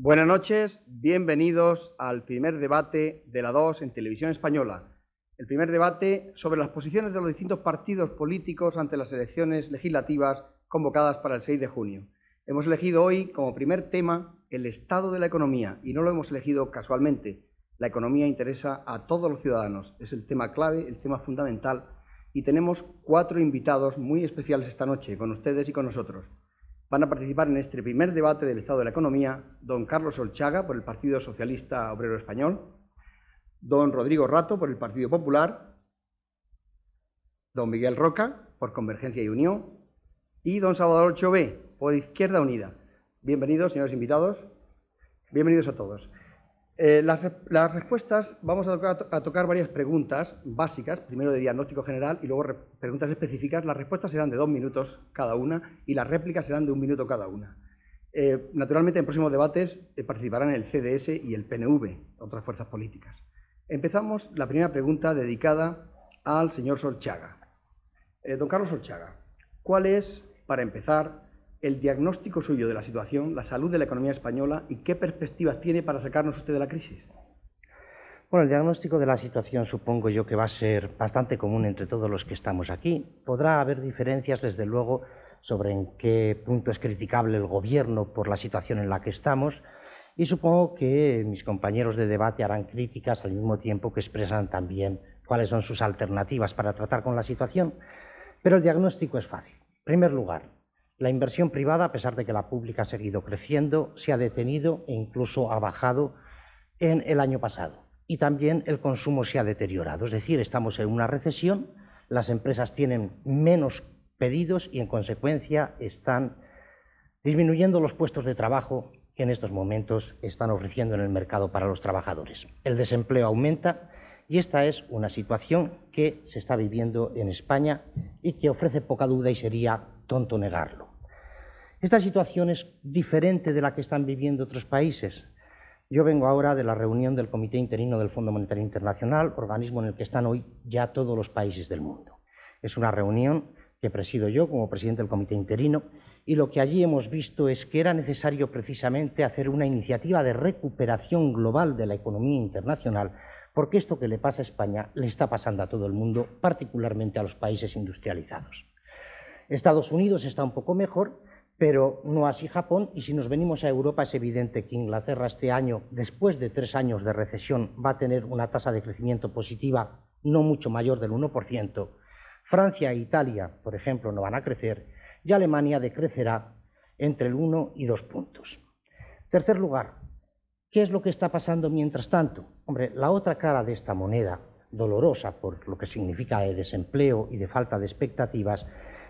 Buenas noches, bienvenidos al primer debate de la 2 en Televisión Española. El primer debate sobre las posiciones de los distintos partidos políticos ante las elecciones legislativas convocadas para el 6 de junio. Hemos elegido hoy como primer tema el estado de la economía y no lo hemos elegido casualmente. La economía interesa a todos los ciudadanos, es el tema clave, el tema fundamental, y tenemos 4 invitados muy especiales esta noche con ustedes y con nosotros. Van a participar en este primer debate del estado de la economía don Carlos Olchaga, por el Partido Socialista Obrero Español, don Rodrigo Rato, por el Partido Popular, don Miguel Roca, por Convergencia y Unión, y don Salvador Chové, por Izquierda Unida. Bienvenidos, señores invitados. Bienvenidos a todos. Las respuestas, vamos a tocar varias preguntas básicas, primero de diagnóstico general y luego preguntas específicas. Las respuestas serán de 2 minutos cada una y las réplicas serán de 1 minuto cada una. Naturalmente, en próximos debates participarán el CDS y el PNV, otras fuerzas políticas. Empezamos la primera pregunta dedicada al señor Olchaga. Don Carlos Olchaga, ¿cuál es, para empezar, el diagnóstico suyo de la situación, la salud de la economía española y qué perspectivas tiene para sacarnos usted de la crisis? Bueno, el diagnóstico de la situación supongo yo que va a ser bastante común entre todos los que estamos aquí. Podrá haber diferencias, desde luego, sobre en qué punto es criticable el Gobierno por la situación en la que estamos, y supongo que mis compañeros de debate harán críticas al mismo tiempo que expresan también cuáles son sus alternativas para tratar con la situación. Pero el diagnóstico es fácil. En primer lugar, la inversión privada, a pesar de que la pública ha seguido creciendo, se ha detenido e incluso ha bajado en el año pasado. Y también el consumo se ha deteriorado. Es decir, estamos en una recesión, las empresas tienen menos pedidos y, en consecuencia, están disminuyendo los puestos de trabajo que en estos momentos están ofreciendo en el mercado para los trabajadores. El desempleo aumenta y esta es una situación que se está viviendo en España y que ofrece poca duda y sería tonto negarlo. Esta situación es diferente de la que están viviendo otros países. Yo vengo ahora de la reunión del Comité Interino del Fondo Monetario Internacional, organismo en el que están hoy ya todos los países del mundo. Es una reunión que presido yo como presidente del Comité Interino, y lo que allí hemos visto es que era necesario precisamente hacer una iniciativa de recuperación global de la economía internacional, porque esto que le pasa a España le está pasando a todo el mundo, particularmente a los países industrializados. Estados Unidos está un poco mejor, pero no así Japón, y si nos venimos a Europa es evidente que Inglaterra este año, después de 3 años de recesión, va a tener una tasa de crecimiento positiva no mucho mayor del 1%. Francia e Italia, por ejemplo, no van a crecer, y Alemania decrecerá entre el 1 y 2 puntos. Tercer lugar, ¿qué es lo que está pasando mientras tanto? Hombre, la otra cara de esta moneda, dolorosa por lo que significa de desempleo y de falta de expectativas,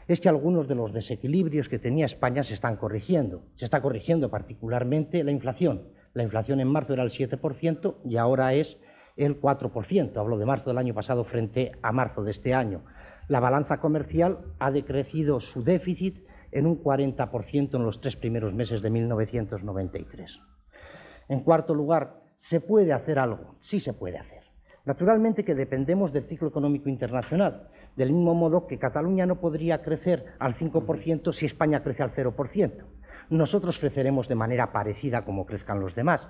es que algunos de los desequilibrios que tenía España se están corrigiendo. Se está corrigiendo particularmente la inflación. La inflación en marzo era el 7% y ahora es el 4%. Hablo de marzo del año pasado frente a marzo de este año. La balanza comercial ha decrecido su déficit en un 40% en los 3 primeros meses de 1993. En cuarto lugar, ¿se puede hacer algo? Sí se puede hacer. Naturalmente que dependemos del ciclo económico internacional, del mismo modo que Cataluña no podría crecer al 5% si España crece al 0%. Nosotros creceremos de manera parecida como crezcan los demás,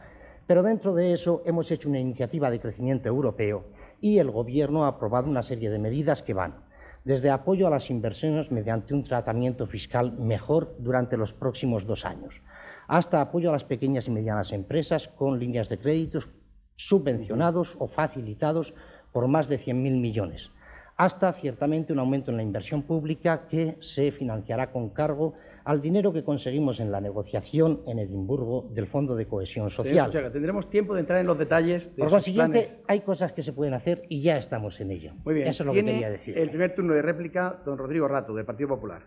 pero dentro de eso hemos hecho una iniciativa de crecimiento europeo y el Gobierno ha aprobado una serie de medidas que van desde apoyo a las inversiones mediante un tratamiento fiscal mejor durante los próximos 2 años, hasta apoyo a las pequeñas y medianas empresas con líneas de créditos subvencionados o facilitados por más de 100.000 millones, hasta ciertamente un aumento en la inversión pública que se financiará con cargo al dinero que conseguimos en la negociación en Edimburgo del Fondo de Cohesión Social. O sea, tendremos tiempo de entrar en los detalles de Por consiguiente, planes. hay cosas que se pueden hacer y ya estamos en ello. Muy bien. Eso es lo que quería decir. El primer turno de réplica, don Rodrigo Rato, del Partido Popular.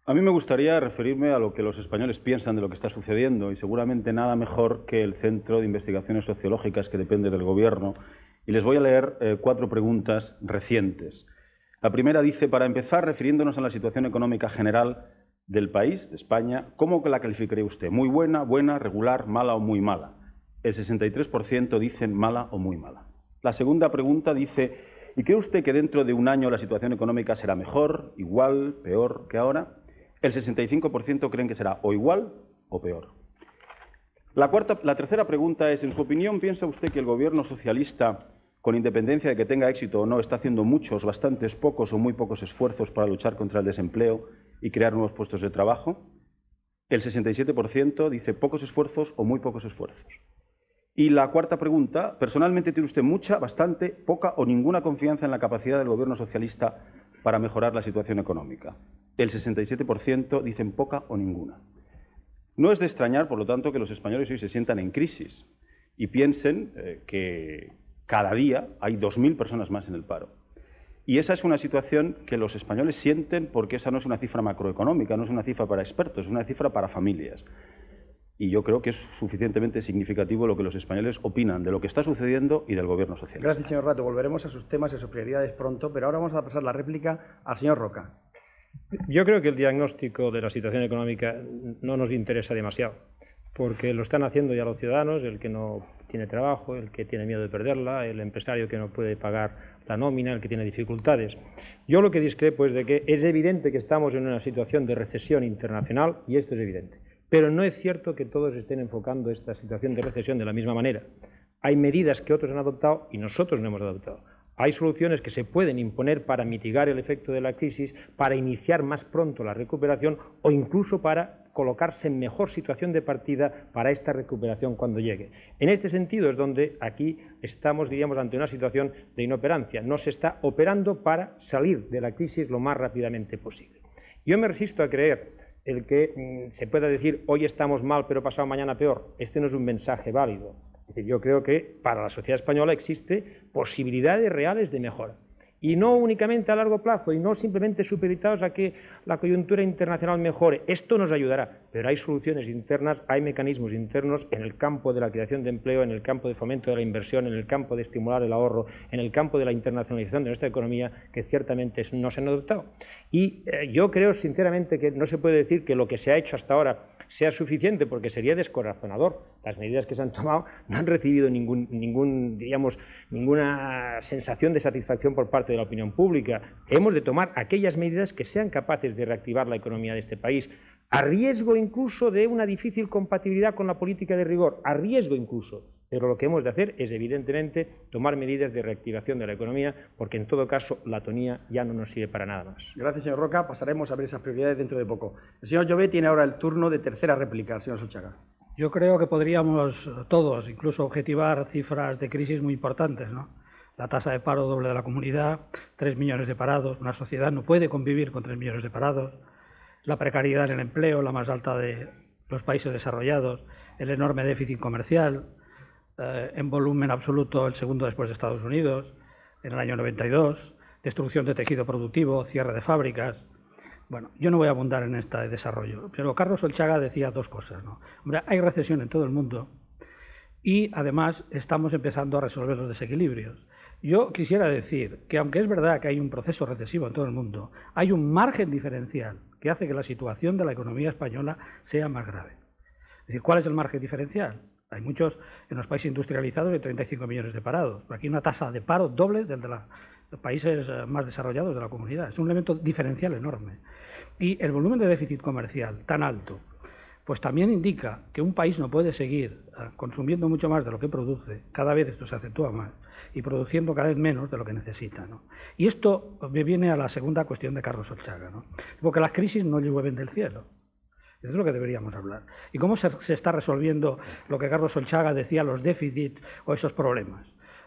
A mí me gustaría referirme a lo que los españoles piensan de lo que está sucediendo y seguramente nada mejor que el Centro de Investigaciones Sociológicas que depende del Gobierno. Y les voy a leer 4 preguntas recientes. La primera dice, para empezar, refiriéndonos a la situación económica general del país, de España, ¿cómo la calificaría usted? ¿Muy buena, buena, regular, mala o muy mala? El 63% dicen mala o muy mala. La segunda pregunta dice, ¿y cree usted que dentro de un año la situación económica será mejor, igual, peor que ahora? El 65% creen que será o igual o peor. La tercera pregunta es, en su opinión, ¿piensa usted que el Gobierno socialista, con independencia de que tenga éxito o no, está haciendo muchos, bastantes, pocos o muy pocos esfuerzos para luchar contra el desempleo y crear nuevos puestos de trabajo? El 67% dice pocos esfuerzos o muy pocos esfuerzos. Y la cuarta pregunta, ¿personalmente tiene usted mucha, bastante, poca o ninguna confianza en la capacidad del Gobierno socialista para mejorar la situación económica? El 67% dicen poca o ninguna. No es de extrañar, por lo tanto, que los españoles hoy se sientan en crisis y piensen que cada día hay 2.000 personas más en el paro. Y esa es una situación que los españoles sienten porque esa no es una cifra macroeconómica, no es una cifra para expertos, es una cifra para familias. Y yo creo que es suficientemente significativo lo que los españoles opinan de lo que está sucediendo y del Gobierno socialista. Gracias, señor Rato. Volveremos a sus temas y a sus prioridades pronto, pero ahora vamos a pasar la réplica al señor Roca. Yo creo que el diagnóstico de la situación económica no nos interesa demasiado, porque lo están haciendo ya los ciudadanos, el que no tiene trabajo, el que tiene miedo de perderla, el empresario que no puede pagar la nómina, el que tiene dificultades. Yo lo que discrepo es de que es evidente que estamos en una situación de recesión internacional, y esto es evidente, pero no es cierto que todos estén enfocando esta situación de recesión de la misma manera. Hay medidas que otros han adoptado y nosotros no hemos adoptado. Hay soluciones que se pueden imponer para mitigar el efecto de la crisis, para iniciar más pronto la recuperación o incluso para colocarse en mejor situación de partida para esta recuperación cuando llegue. En este sentido es donde aquí estamos, diríamos, ante una situación de inoperancia. No se está operando para salir de la crisis lo más rápidamente posible. Yo me resisto a creer el que se pueda decir hoy estamos mal pero pasado mañana peor. Este no es un mensaje válido. Es decir, yo creo que para la sociedad española existe posibilidades reales de mejora. Y no únicamente a largo plazo, y no simplemente supeditados a que la coyuntura internacional mejore. Esto nos ayudará, pero hay soluciones internas, hay mecanismos internos en el campo de la creación de empleo, en el campo de fomento de la inversión, en el campo de estimular el ahorro, en el campo de la internacionalización de nuestra economía, que ciertamente no se han adoptado. Y yo creo sinceramente que no se puede decir que lo que se ha hecho hasta ahora sea suficiente, porque sería descorazonador. Las medidas que se han tomado no han recibido ninguna sensación de satisfacción por parte de la opinión pública. Hemos de tomar aquellas medidas que sean capaces de reactivar la economía de este país, a riesgo incluso de una difícil compatibilidad con la política de rigor, a riesgo incluso. Pero lo que hemos de hacer es, evidentemente, tomar medidas de reactivación de la economía, porque en todo caso la tonía ya no nos sirve para nada más. Gracias, señor Roca. Pasaremos a ver esas prioridades dentro de poco. El señor Llobet tiene ahora el turno de tercera réplica, señor Solchaga. Yo creo que podríamos todos incluso objetivar cifras de crisis muy importantes, ¿no? La tasa de paro doble de la comunidad, 3 millones de parados, una sociedad no puede convivir con 3 millones de parados, la precariedad en el empleo, la más alta de los países desarrollados, el enorme déficit comercial, en volumen absoluto el segundo después de Estados Unidos, en el año 92, destrucción de tejido productivo, cierre de fábricas. Bueno, yo no voy a abundar en este desarrollo, pero Carlos Solchaga decía dos cosas, ¿no? Hombre, hay recesión en todo el mundo y además estamos empezando a resolver los desequilibrios. Yo quisiera decir que aunque es verdad que hay un proceso recesivo en todo el mundo, hay un margen diferencial que hace que la situación de la economía española sea más grave. Es decir, ¿cuál es el margen diferencial? Hay muchos en los países industrializados de 35 millones de parados. Aquí hay una tasa de paro doble del de los países más desarrollados de la comunidad. Es un elemento diferencial enorme. Y el volumen de déficit comercial tan alto, pues también indica que un país no puede seguir consumiendo mucho más de lo que produce, cada vez esto se acentúa más, y produciendo cada vez menos de lo que necesita, ¿no? Y esto me viene a la segunda cuestión de Carlos Solchaga, ¿no? Porque las crisis no llueven del cielo. Eso es lo que deberíamos hablar. ¿Y cómo se está resolviendo lo que Carlos Solchaga decía, los déficits o esos problemas?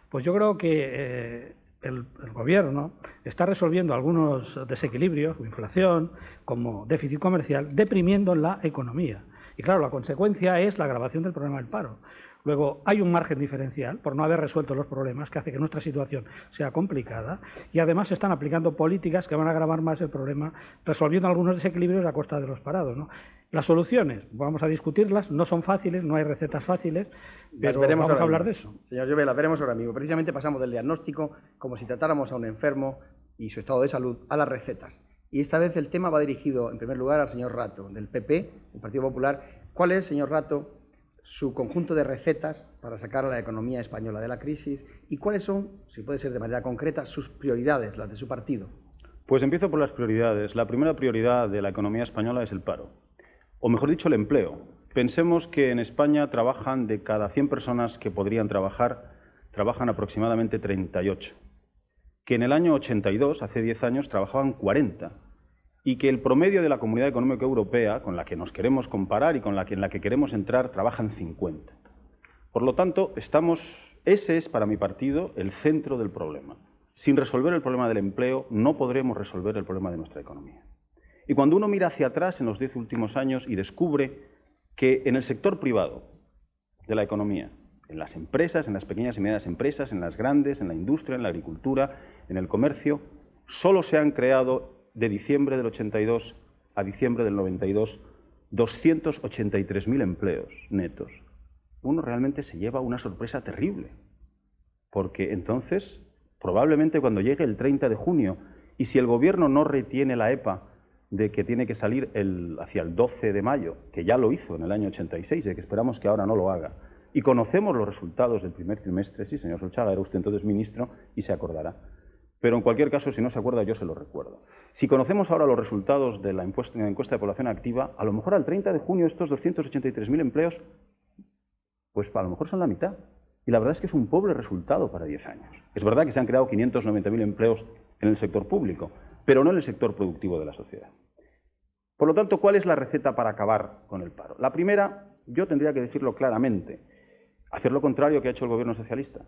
Pues yo creo que el Gobierno está resolviendo algunos desequilibrios, como inflación, como déficit comercial, deprimiendo la economía. Y claro, la consecuencia es la agravación del problema del paro. Luego, hay un margen diferencial por no haber resuelto los problemas que hace que nuestra situación sea complicada y además se están aplicando políticas que van a agravar más el problema, resolviendo algunos desequilibrios a costa de los parados, ¿no? Las soluciones, vamos a discutirlas, no son fáciles, no hay recetas fáciles, pero vamos a hablar de eso. Señor Llobet, las veremos ahora mismo. Precisamente pasamos del diagnóstico, como si tratáramos a un enfermo y su estado de salud, a las recetas. Y esta vez el tema va dirigido, en primer lugar, al señor Rato, del PP, el Partido Popular. ¿Cuál es, señor Rato, su conjunto de recetas para sacar a la economía española de la crisis y cuáles son, si puede ser de manera concreta, sus prioridades, las de su partido? Pues empiezo por las prioridades. La primera prioridad de la economía española es el paro, o mejor dicho, el empleo. Pensemos que en España trabajan de cada 100 personas que podrían trabajar, trabajan aproximadamente 38. Que en el año 82, hace 10 años, trabajaban 40. Y que el promedio de la Comunidad Económica Europea, con la que nos queremos comparar y en la que queremos entrar, trabajan 50. Por lo tanto, ese es para mi partido el centro del problema. Sin resolver el problema del empleo, no podremos resolver el problema de nuestra economía. Y cuando uno mira hacia atrás en los 10 últimos años y descubre que en el sector privado de la economía, en las empresas, en las pequeñas y medianas empresas, en las grandes, en la industria, en la agricultura, en el comercio, solo se han creado de diciembre del 82 a diciembre del 92 283.000 empleos netos. Uno realmente se lleva una sorpresa terrible, porque entonces, probablemente cuando llegue el 30 de junio, y si el Gobierno no retiene la EPA de que tiene que salir hacia el 12 de mayo, que ya lo hizo en el año 86, de que esperamos que ahora no lo haga, y conocemos los resultados del primer trimestre, sí, señor Solchaga, era usted entonces ministro y se acordará. Pero en cualquier caso, si no se acuerda, yo se lo recuerdo. Si conocemos ahora los resultados de la encuesta de población activa, a lo mejor al 30 de junio estos 283.000 empleos, pues a lo mejor son la mitad. Y la verdad es que es un pobre resultado para 10 años. Es verdad que se han creado 590.000 empleos en el sector público, pero no en el sector productivo de la sociedad. Por lo tanto, ¿cuál es la receta para acabar con el paro? La primera, yo tendría que decirlo claramente, hacer lo contrario que ha hecho el Gobierno socialista.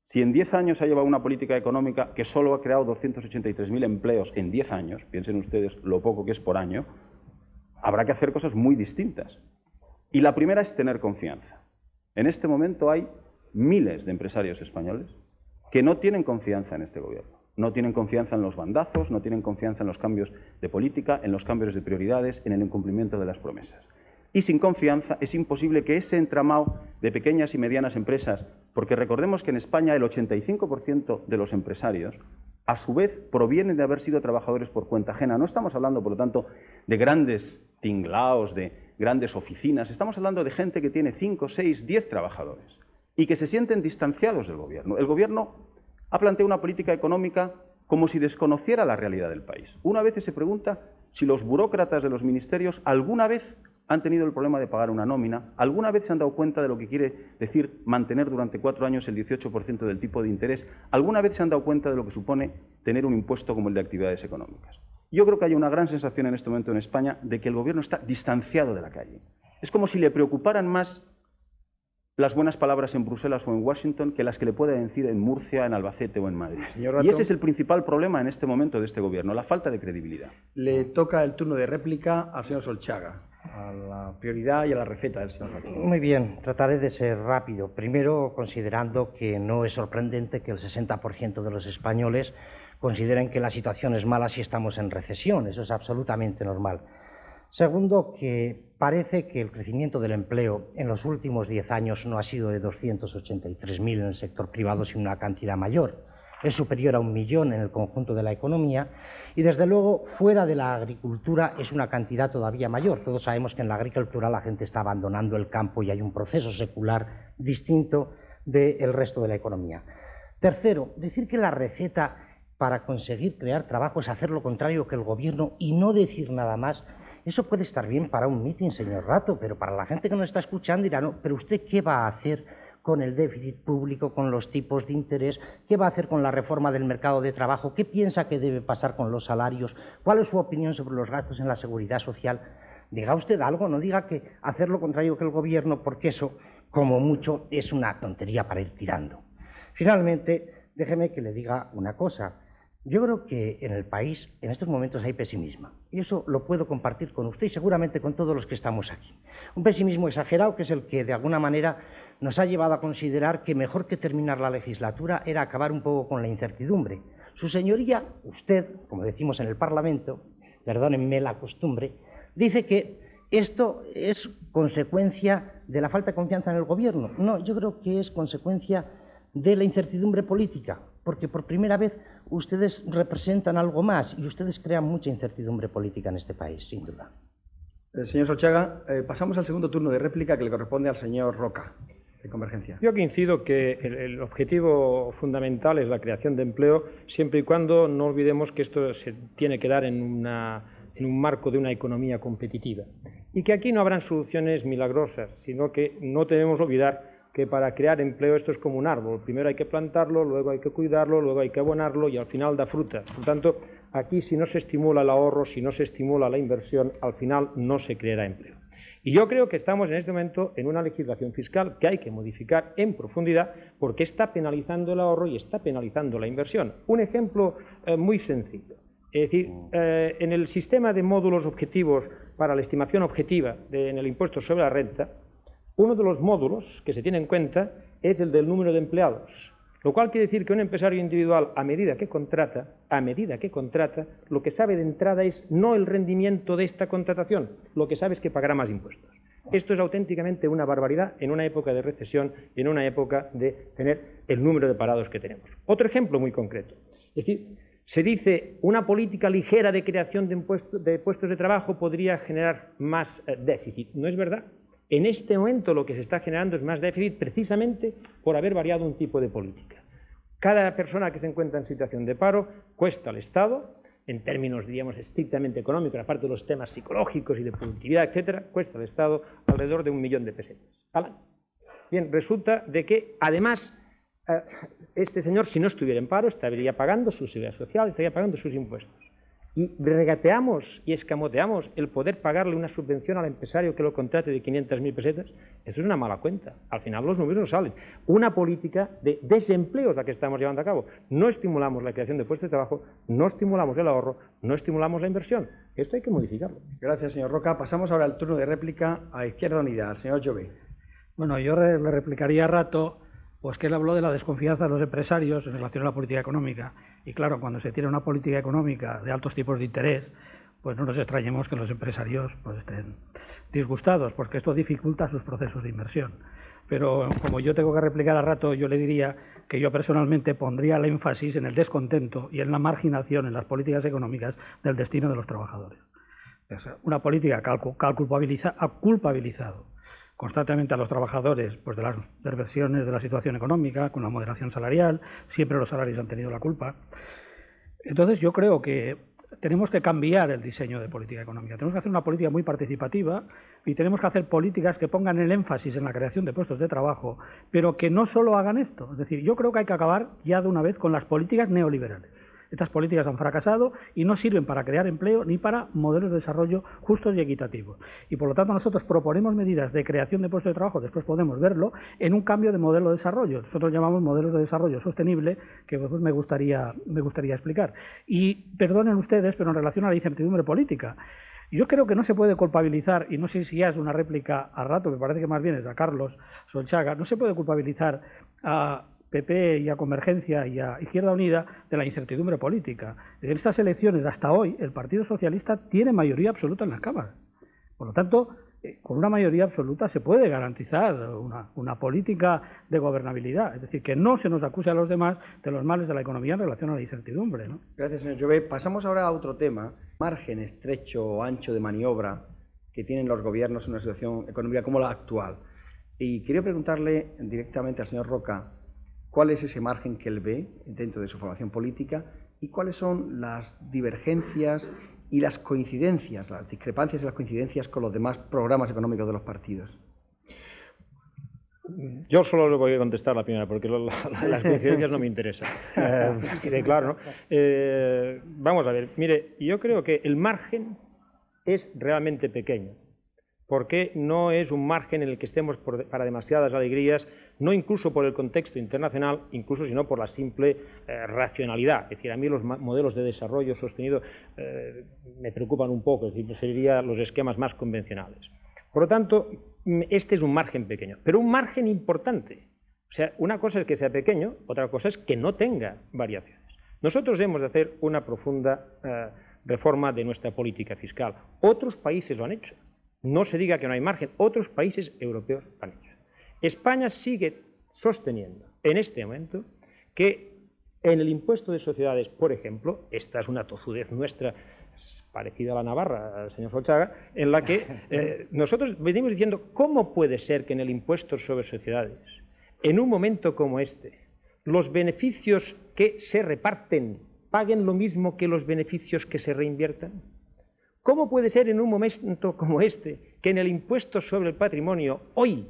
Si en 10 años se ha llevado una política económica que solo ha creado 283.000 empleos en 10 años, piensen ustedes lo poco que es por año, habrá que hacer cosas muy distintas. Y la primera es tener confianza. En este momento hay miles de empresarios españoles que no tienen confianza en este Gobierno. No tienen confianza en los bandazos, no tienen confianza en los cambios de política, en los cambios de prioridades, en el incumplimiento de las promesas. Y sin confianza es imposible que ese entramado de pequeñas y medianas empresas, porque recordemos que en España el 85% de los empresarios, a su vez, provienen de haber sido trabajadores por cuenta ajena. No estamos hablando, por lo tanto, de grandes tinglaos, de grandes oficinas. Estamos hablando de gente que tiene 5, 6, 10 trabajadores y que se sienten distanciados del Gobierno. El Gobierno ha planteado una política económica como si desconociera la realidad del país. Una vez se pregunta si los burócratas de los ministerios alguna vez han tenido el problema de pagar una nómina, alguna vez se han dado cuenta de lo que quiere decir mantener durante 4 años el 18% del tipo de interés, alguna vez se han dado cuenta de lo que supone tener un impuesto como el de actividades económicas. Yo creo que hay una gran sensación en este momento en España de que el Gobierno está distanciado de la calle. Es como si le preocuparan más las buenas palabras en Bruselas o en Washington que las que le pueda decir en Murcia, en Albacete o en Madrid. Y ese es el principal problema en este momento de este Gobierno, la falta de credibilidad. Le toca el turno de réplica al señor Solchaga, a la prioridad y a la receta del señor Rato. Muy bien, trataré de ser rápido. Primero, considerando que no es sorprendente que el 60% de los españoles consideren que la situación es mala si estamos en recesión. Eso es absolutamente normal. Segundo, que parece que el crecimiento del empleo en los últimos 10 años no ha sido de 283.000 en el sector privado, sino una cantidad mayor. Es superior a 1 millón en el conjunto de la economía y, desde luego, fuera de la agricultura es una cantidad todavía mayor. Todos sabemos que en la agricultura la gente está abandonando el campo y hay un proceso secular distinto del resto de la economía. Tercero, decir que la receta para conseguir crear trabajo es hacer lo contrario que el Gobierno y no decir nada más. Eso puede estar bien para un mitin, señor Rato, pero para la gente que nos está escuchando dirá, no, pero ¿usted qué va a hacer con el déficit público, con los tipos de interés? ¿Qué va a hacer con la reforma del mercado de trabajo? ¿Qué piensa que debe pasar con los salarios? ¿Cuál es su opinión sobre los gastos en la seguridad social? Diga usted algo, no diga que hacer lo contrario que el Gobierno, porque eso, como mucho, es una tontería para ir tirando. Finalmente, déjeme que le diga una cosa. Yo creo que en el país en estos momentos hay pesimismo y eso lo puedo compartir con usted y seguramente con todos los que estamos aquí. Un pesimismo exagerado que es el que de alguna manera nos ha llevado a considerar que mejor que terminar la legislatura era acabar un poco con la incertidumbre. Su señoría, usted, como decimos en el Parlamento, perdónenme la costumbre, dice que esto es consecuencia de la falta de confianza en el Gobierno. No, yo creo que es consecuencia de la incertidumbre política, porque por primera vez ustedes representan algo más y ustedes crean mucha incertidumbre política en este país, sin duda. Señor Solchaga, pasamos al segundo turno de réplica que le corresponde al señor Roca, de Convergencia. Yo aquí incido que el objetivo fundamental es la creación de empleo, siempre y cuando no olvidemos que esto se tiene que dar en una en un marco de una economía competitiva. Y que aquí no habrán soluciones milagrosas, sino que no debemos olvidar que para crear empleo esto es como un árbol. Primero hay que plantarlo, luego hay que cuidarlo, luego hay que abonarlo y al final da fruta. Por lo tanto, aquí si no se estimula el ahorro, si no se estimula la inversión, al final no se creará empleo. Y yo creo que estamos en este momento en una legislación fiscal que hay que modificar en profundidad porque está penalizando el ahorro y está penalizando la inversión. Un ejemplo muy sencillo. Es decir, en el sistema de módulos objetivos para la estimación objetiva en el impuesto sobre la renta, uno de los módulos que se tiene en cuenta es el del número de empleados, lo cual quiere decir que un empresario individual, a medida que contrata, lo que sabe de entrada es no el rendimiento de esta contratación, lo que sabe es que pagará más impuestos. Esto es auténticamente una barbaridad en una época de recesión, en una época de tener el número de parados que tenemos. Otro ejemplo muy concreto, es decir, se dice una política ligera de creación de puestos de trabajo podría generar más déficit. No es verdad. En este momento lo que se está generando es más déficit precisamente por haber variado un tipo de política. Cada persona que se encuentra en situación de paro cuesta al Estado, en términos, diríamos, estrictamente económicos, aparte de los temas psicológicos y de productividad, etcétera, cuesta al Estado alrededor de 1 millón de pesetas al año. Bien, resulta de que, además, este señor, si no estuviera en paro, estaría pagando su seguridad social, estaría pagando sus impuestos. Y regateamos y escamoteamos el poder pagarle una subvención al empresario que lo contrate de 500.000 pesetas, eso es una mala cuenta. Al final los números no salen. Una política de desempleo es la que estamos llevando a cabo. No estimulamos la creación de puestos de trabajo, no estimulamos el ahorro, no estimulamos la inversión. Esto hay que modificarlo. Gracias, señor Roca. Pasamos ahora al turno de réplica a Izquierda Unida, al señor Jové. Bueno, yo le replicaría a rato pues que él habló de la desconfianza de los empresarios en relación a la política económica. Y claro, cuando se tiene una política económica de altos tipos de interés, pues no nos extrañemos que los empresarios pues estén disgustados, porque esto dificulta sus procesos de inversión. Pero como yo tengo que replicar a rato, yo le diría que yo personalmente pondría el énfasis en el descontento y en la marginación en las políticas económicas del destino de los trabajadores. Una política que ha culpabilizado constantemente a los trabajadores pues de las perversiones de la situación económica, con la moderación salarial, siempre los salarios han tenido la culpa. Entonces yo creo que tenemos que cambiar el diseño de política económica, tenemos que hacer una política muy participativa y tenemos que hacer políticas que pongan el énfasis en la creación de puestos de trabajo, pero que no solo hagan esto. Es decir, yo creo que hay que acabar ya de una vez con las políticas neoliberales. Estas políticas han fracasado y no sirven para crear empleo ni para modelos de desarrollo justos y equitativos. Y por lo tanto nosotros proponemos medidas de creación de puestos de trabajo, después podemos verlo, en un cambio de modelo de desarrollo. Nosotros llamamos modelos de desarrollo sostenible, que pues me gustaría explicar. Y perdonen ustedes, pero en relación a la incertidumbre política, yo creo que no se puede culpabilizar, y no sé si ya es una réplica a rato, me parece que más bien es a Carlos Solchaga, no se puede culpabilizar a PP y a Convergencia y a Izquierda Unida de la incertidumbre política. En estas elecciones, hasta hoy, el Partido Socialista tiene mayoría absoluta en la Cámara. Por lo tanto, con una mayoría absoluta se puede garantizar una política de gobernabilidad. Es decir, que no se nos acuse a los demás de los males de la economía en relación a la incertidumbre, ¿no? Gracias, señor Jové. Pasamos ahora a otro tema, margen estrecho o ancho de maniobra que tienen los gobiernos en una situación económica como la actual. Y quería preguntarle directamente al señor Roca, ¿cuál es ese margen que él ve dentro de su formación política y cuáles son las divergencias y las coincidencias, las discrepancias y las coincidencias con los demás programas económicos de los partidos? Yo solo le voy a contestar la primera, porque las coincidencias no me interesan. Así de claro, ¿no? Vamos a ver, mire, yo creo que el margen es realmente pequeño, porque no es un margen en el que estemos para demasiadas alegrías, no incluso por el contexto internacional, incluso sino por la simple racionalidad. Es decir, a mí los modelos de desarrollo sostenido me preocupan un poco, es decir, preferiría los esquemas más convencionales. Por lo tanto, este es un margen pequeño, pero un margen importante. O sea, una cosa es que sea pequeño, otra cosa es que no tenga variaciones. Nosotros hemos de hacer una profunda reforma de nuestra política fiscal. Otros países lo han hecho. No se diga que no hay margen, otros países europeos lo han hecho. España sigue sosteniendo en este momento que en el impuesto de sociedades, por ejemplo, esta es una tozudez nuestra, parecida a la Navarra, señor Solchaga, en la que nosotros venimos diciendo cómo puede ser que en el impuesto sobre sociedades, en un momento como este, los beneficios que se reparten paguen lo mismo que los beneficios que se reinviertan. ¿Cómo puede ser en un momento como este que en el impuesto sobre el patrimonio hoy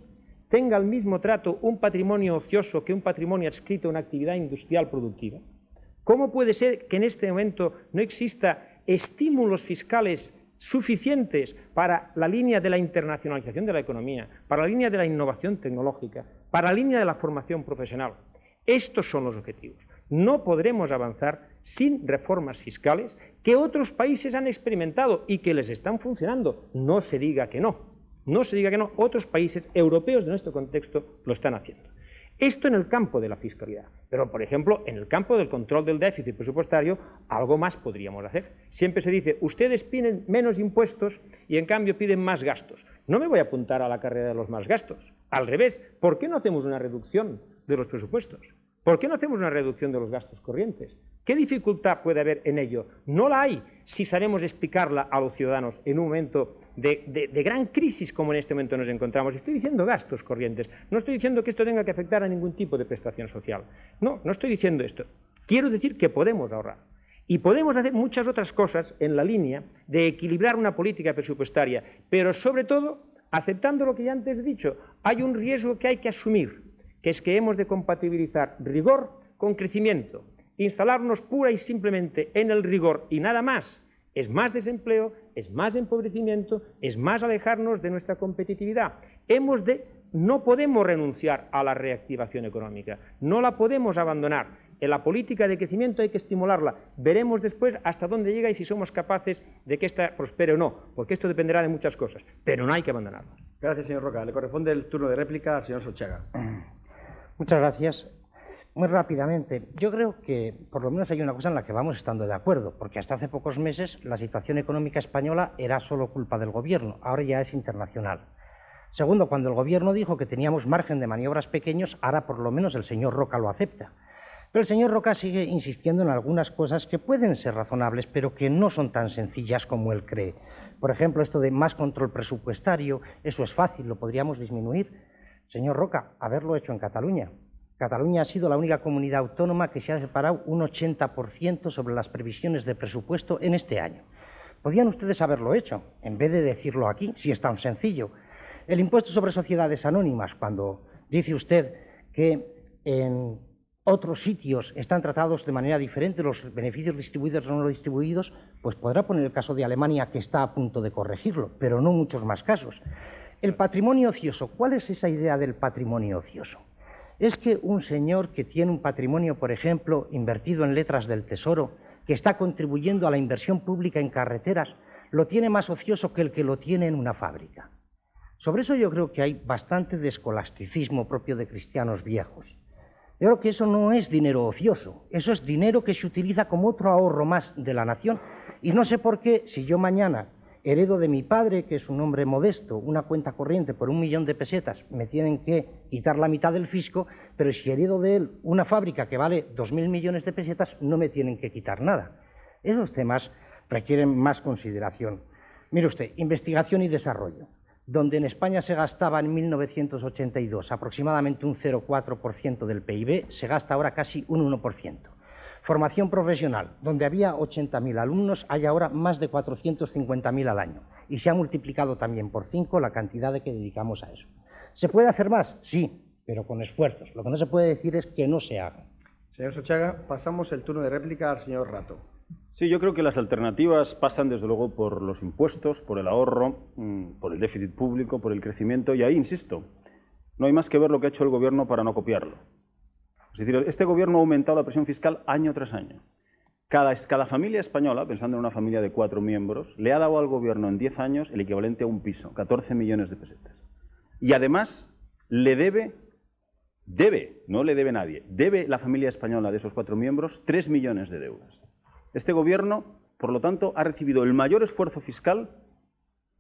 tenga el mismo trato un patrimonio ocioso que un patrimonio adscrito a una actividad industrial productiva? ¿Cómo puede ser que en este momento no exista estímulos fiscales suficientes para la línea de la internacionalización de la economía, para la línea de la innovación tecnológica, para la línea de la formación profesional? Estos son los objetivos. No podremos avanzar sin reformas fiscales que otros países han experimentado y que les están funcionando. No se diga que no. No se diga que no. Otros países europeos de nuestro contexto lo están haciendo. Esto en el campo de la fiscalidad. Pero, por ejemplo, en el campo del control del déficit presupuestario, algo más podríamos hacer. Siempre se dice, ustedes piden menos impuestos y en cambio piden más gastos. No me voy a apuntar a la carrera de los más gastos. Al revés, ¿por qué no hacemos una reducción de los presupuestos? ¿Por qué no hacemos una reducción de los gastos corrientes? ¿Qué dificultad puede haber en ello? No la hay si sabemos explicarla a los ciudadanos en un momento de gran crisis como en este momento nos encontramos. Estoy diciendo gastos corrientes, no estoy diciendo que esto tenga que afectar a ningún tipo de prestación social. No, no estoy diciendo esto. Quiero decir que podemos ahorrar. Y podemos hacer muchas otras cosas en la línea de equilibrar una política presupuestaria, pero sobre todo, aceptando lo que ya antes he dicho, hay un riesgo que hay que asumir, que es que hemos de compatibilizar rigor con crecimiento. Instalarnos pura y simplemente en el rigor y nada más es más desempleo, es más empobrecimiento, es más alejarnos de nuestra competitividad. No podemos renunciar a la reactivación económica, no la podemos abandonar. En la política de crecimiento hay que estimularla. Veremos después hasta dónde llega y si somos capaces de que ésta prospere o no, porque esto dependerá de muchas cosas, pero no hay que abandonarla. Gracias, señor Roca. Le corresponde el turno de réplica al señor Solchaga. Muchas gracias. Muy rápidamente, yo creo que por lo menos hay una cosa en la que vamos estando de acuerdo, porque hasta hace pocos meses la situación económica española era solo culpa del gobierno, ahora ya es internacional. Segundo, cuando el gobierno dijo que teníamos margen de maniobras pequeños, ahora por lo menos el señor Roca lo acepta. Pero el señor Roca sigue insistiendo en algunas cosas que pueden ser razonables, pero que no son tan sencillas como él cree. Por ejemplo, esto de más control presupuestario, eso es fácil, lo podríamos disminuir. Señor Roca, haberlo hecho en Cataluña. Cataluña ha sido la única comunidad autónoma que se ha separado un 80% sobre las previsiones de presupuesto en este año. Podían ustedes haberlo hecho, en vez de decirlo aquí, si es tan sencillo. El impuesto sobre sociedades anónimas, cuando dice usted que en otros sitios están tratados de manera diferente los beneficios distribuidos o no distribuidos, pues podrá poner el caso de Alemania, que está a punto de corregirlo, pero no muchos más casos. El patrimonio ocioso, ¿cuál es esa idea del patrimonio ocioso? Es que un señor que tiene un patrimonio, por ejemplo, invertido en letras del Tesoro, que está contribuyendo a la inversión pública en carreteras, lo tiene más ocioso que el que lo tiene en una fábrica. Sobre eso yo creo que hay bastante de escolasticismo propio de cristianos viejos. Yo creo que eso no es dinero ocioso, eso es dinero que se utiliza como otro ahorro más de la nación. Y no sé por qué, si yo mañana heredo de mi padre, que es un hombre modesto, una cuenta corriente por 1 millón de pesetas, me tienen que quitar la mitad del fisco, pero si heredo de él una fábrica que vale 2.000 millones de pesetas, no me tienen que quitar nada. Esos temas requieren más consideración. Mire usted, investigación y desarrollo, donde en España se gastaba en 1982 aproximadamente un 0,4% del PIB, se gasta ahora casi un 1%. Formación profesional, donde había 80.000 alumnos, hay ahora más de 450.000 al año. Y se ha multiplicado también por 5 la cantidad de que dedicamos a eso. ¿Se puede hacer más? Sí, pero con esfuerzos. Lo que no se puede decir es que no se haga. Señor Solchaga, pasamos el turno de réplica al señor Rato. Sí, yo creo que las alternativas pasan desde luego por los impuestos, por el ahorro, por el déficit público, por el crecimiento, y ahí insisto, no hay más que ver lo que ha hecho el gobierno para no copiarlo. Es decir, este gobierno ha aumentado la presión fiscal año tras año. Cada familia española, pensando en una familia de 4 miembros, le ha dado al gobierno en 10 años el equivalente a un piso, 14 millones de pesetas. Y además le debe, no le debe nadie, debe la familia española de esos 4 miembros 3 millones de deudas. Este gobierno, por lo tanto, ha recibido el mayor esfuerzo fiscal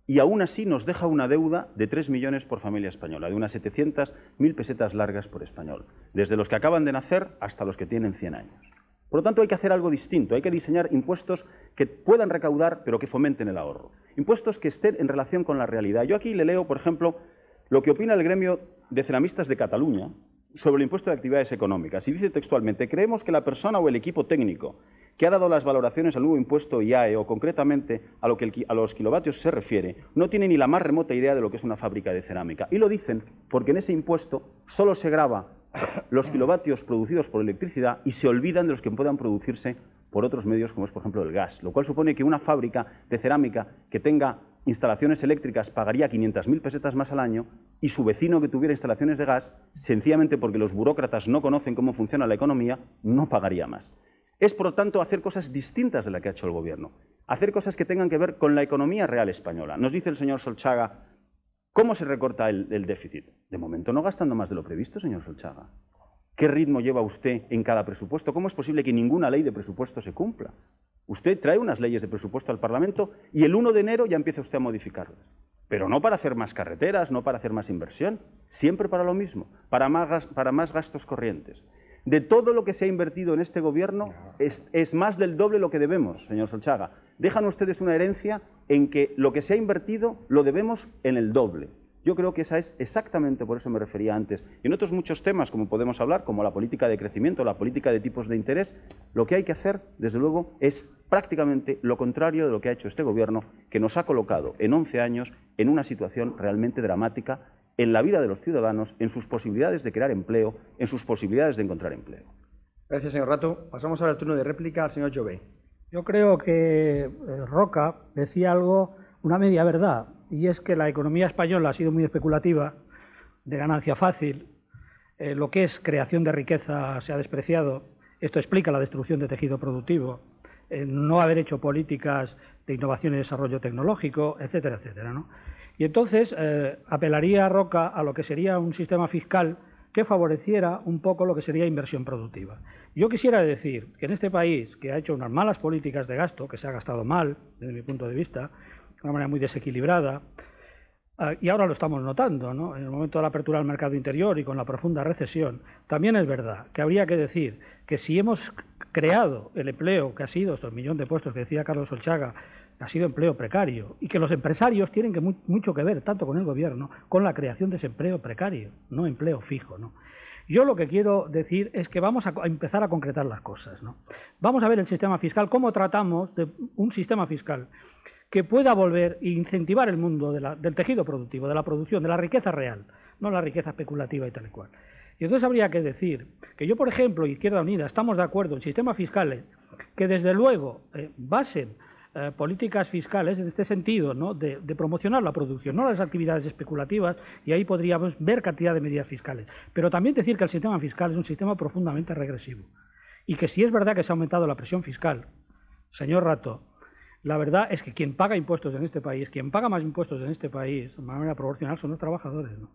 y aún así nos deja una deuda de 3 millones por familia española, de unas 700.000 pesetas largas por español, desde los que acaban de nacer hasta los que tienen 100 años. Por lo tanto, hay que hacer algo distinto, hay que diseñar impuestos que puedan recaudar, pero que fomenten el ahorro. Impuestos que estén en relación con la realidad. Yo aquí le leo, por ejemplo, lo que opina el gremio de ceramistas de Cataluña sobre el impuesto de actividades económicas. Y dice textualmente, creemos que la persona o el equipo técnico que ha dado las valoraciones al nuevo impuesto IAE o concretamente a lo que a los kilovatios se refiere, no tiene ni la más remota idea de lo que es una fábrica de cerámica. Y lo dicen porque en ese impuesto solo se grava los kilovatios producidos por electricidad y se olvidan de los que puedan producirse por otros medios, como es, por ejemplo, el gas, lo cual supone que una fábrica de cerámica que tenga instalaciones eléctricas pagaría 500.000 pesetas más al año y su vecino que tuviera instalaciones de gas, sencillamente porque los burócratas no conocen cómo funciona la economía, no pagaría más. Es, por lo tanto, hacer cosas distintas de las que ha hecho el Gobierno, hacer cosas que tengan que ver con la economía real española. Nos dice el señor Solchaga, ¿cómo se recorta el déficit? De momento no gastando más de lo previsto, señor Solchaga. ¿Qué ritmo lleva usted en cada presupuesto? ¿Cómo es posible que ninguna ley de presupuesto se cumpla? Usted trae unas leyes de presupuesto al Parlamento y el 1 de enero ya empieza usted a modificarlas. Pero no para hacer más carreteras, no para hacer más inversión, siempre para lo mismo, para más gastos corrientes. De todo lo que se ha invertido en este Gobierno, es más del doble lo que debemos, señor Solchaga. Dejan ustedes una herencia en que lo que se ha invertido lo debemos en el doble. Yo creo que esa es exactamente, por eso me refería antes. Y en otros muchos temas, como podemos hablar, como la política de crecimiento, la política de tipos de interés, lo que hay que hacer, desde luego, es prácticamente lo contrario de lo que ha hecho este Gobierno, que nos ha colocado en 11 años en una situación realmente dramática en la vida de los ciudadanos, en sus posibilidades de crear empleo, en sus posibilidades de encontrar empleo. Gracias, señor Rato. Pasamos ahora al turno de réplica al señor Jové. Yo creo que Roca decía algo, una media verdad, y es que la economía española ha sido muy especulativa, de ganancia fácil, lo que es creación de riqueza se ha despreciado, esto explica la destrucción de tejido productivo, no haber hecho políticas de innovación y desarrollo tecnológico, etcétera, etcétera, ¿no? Y entonces apelaría a Roca a lo que sería un sistema fiscal que favoreciera un poco lo que sería inversión productiva. Yo quisiera decir que en este país, que ha hecho unas malas políticas de gasto, que se ha gastado mal, desde mi punto de vista, de una manera muy desequilibrada, y ahora lo estamos notando, ¿no? En el momento de la apertura del mercado interior y con la profunda recesión, también es verdad que habría que decir que si hemos creado el empleo que ha sido estos 1 millón de puestos que decía Carlos Solchaga, ha sido empleo precario, y que los empresarios tienen mucho que ver, tanto con el Gobierno, con la creación de ese empleo precario, no empleo fijo, ¿no? Yo lo que quiero decir es que vamos a empezar a concretar las cosas, ¿no? Vamos a ver el sistema fiscal, cómo tratamos de un sistema fiscal que pueda volver e incentivar el mundo del tejido productivo, de la producción, de la riqueza real, no la riqueza especulativa y tal y cual. Y entonces habría que decir que yo, por ejemplo, Izquierda Unida, estamos de acuerdo en sistemas fiscales que desde luego basen políticas fiscales en este sentido, ¿no? de promocionar la producción, no las actividades especulativas, y ahí podríamos ver cantidad de medidas fiscales. Pero también decir que el sistema fiscal es un sistema profundamente regresivo y que si es verdad que se ha aumentado la presión fiscal, señor Rato, la verdad es que quien paga impuestos en este país, quien paga más impuestos en este país de manera proporcional son los trabajadores, ¿no?